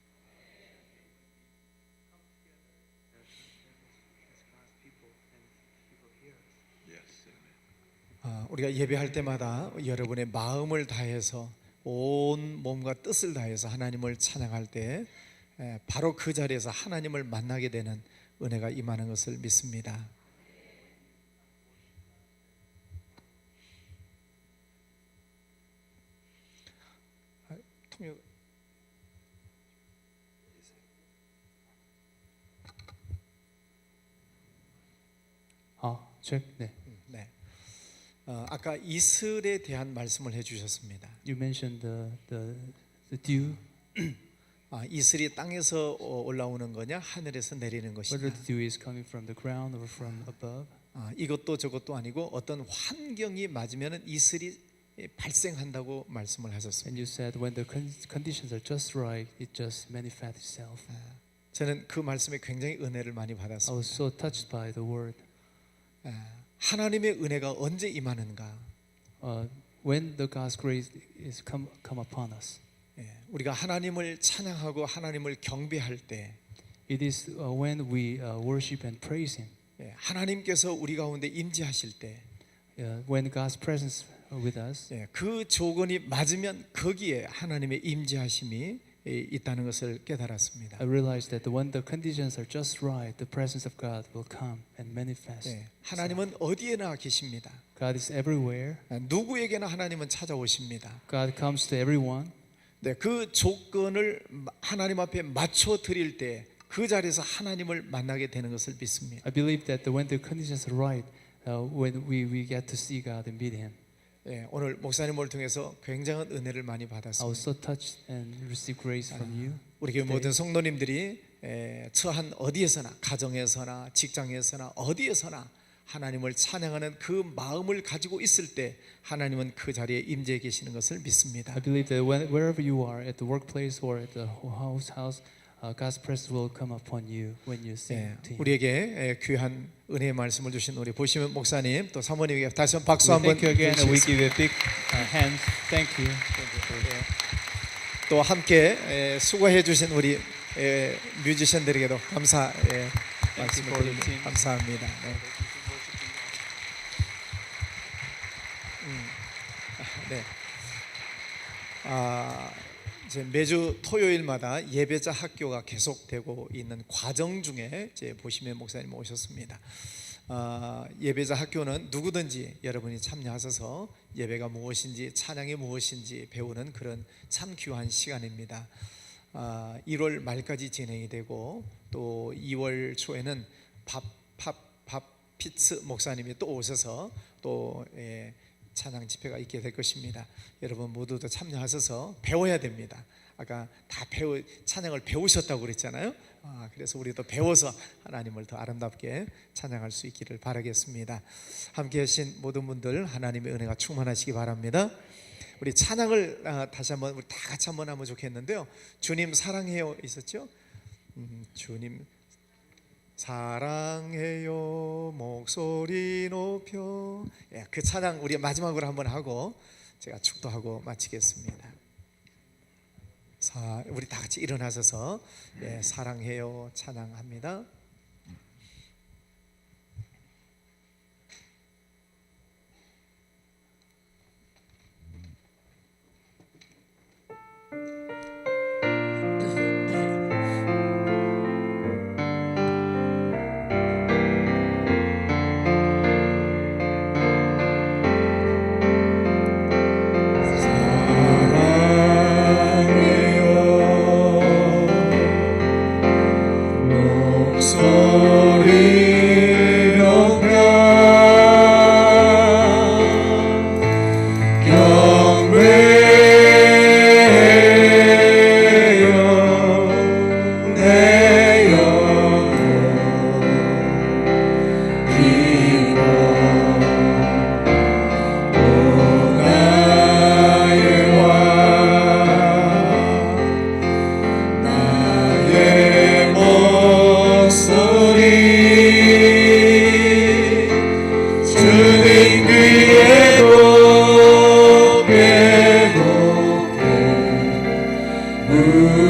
우리가 예배할 때마다 여러분의 마음을 다해서 온 몸과 뜻을 다해서 하나님을 찬양할 때 바로 그 자리에서 하나님을 만나게 되는 은혜가 임하는 것을 믿습니다. 통역. 네. 네. 아까 이슬에 대한 말씀을 해주셨습니다. You mentioned the dew. 이슬이 땅에서 올라오는 거냐 하늘에서 내리는 것이냐. Whether the dew is coming from the ground or from above. 이것도 저것도 아니고 어떤 환경이 맞으면 이슬이 발생한다고 말씀을 하셨습니다. And you said when the conditions are just right, it just manifests itself. 저는 그 말씀에 굉장히 은혜를 많이 I was 받았습니다. so touched by the word. 하나님의 은혜가 언제 임하는가? When the God's grace is come upon us. 우리가 하나님을 찬양하고 하나님을 경배할 때 It is when we worship and praise Him. 하나님께서 우리 가운데 임재하실 때 When God's presence with us. 그 조건이 맞으면 거기에 하나님의 임재하심이 있다는 것을 깨달았습니다. I realized that when the conditions are just right, the presence of God will come and manifest. 하나님은 어디에나 계십니다. God is everywhere. 누구에게나 하나님은 찾아오십니다. God comes to everyone. 그 조건을 하나님 앞에 맞춰 드릴 때 그 자리에서 하나님을 만나게 되는 것을 믿습니다. I believe that when the conditions are right, when we get to see God and meet Him. 오늘 목사님을 통해서 굉장한 은혜를 많이 I was 받았습니다. so touched and received grace from you. 우리 교회 모든 성도님들이 처한 어디에서나 가정에서나 직장에서나 어디에서나 하나님을 찬양하는 그 마음을 가지고 있을 때 하나님은 그 자리에 임재해 계시는 것을 믿습니다. I believe that wherever you are, at the workplace or at the house, God's presence will come upon you when you sing to Him. 우리에게 귀한 은혜의 말씀을 주신 우리 보시면 목사님 또 사모님에게 다시 한번 박수 We 한번 thank you again, and we 주시겠습니다. give you a big hand. Thank you. 또 함께 수고해 주신 우리 뮤지션들에게도 감사 말씀을 for the 드립니다. team. 감사합니다. 네. 네. 이제 매주 토요일마다 예배자 학교가 계속되고 있는 과정 중에 이제 보시면 목사님 오셨습니다. 예배자 학교는 누구든지 여러분이 참여하셔서 예배가 무엇인지 찬양이 무엇인지 배우는 그런 참 귀한 시간입니다. 1월 말까지 진행이 되고 또 2월 초에는 피츠 목사님이 또 오셔서 또 찬양 집회가 있게 될 것입니다. 여러분 모두도 참여하셔서 배워야 됩니다. 아까 다 찬양을 배우셨다고 그랬잖아요. 그래서 우리도 배워서 하나님을 더 아름답게 찬양할 수 있기를 바라겠습니다. 함께 하신 모든 분들 하나님의 은혜가 충만하시기 바랍니다. 우리 찬양을 다시 한번 우리 다 같이 한번 하면 좋겠는데요. 주님 사랑해요 있었죠? 주님 사랑해요 목소리 높여. 그 찬양 우리 마지막으로 한번 하고 제가 축도하고 마치겠습니다. 우리 다 같이 일어나셔서 사랑해요 찬양합니다. 주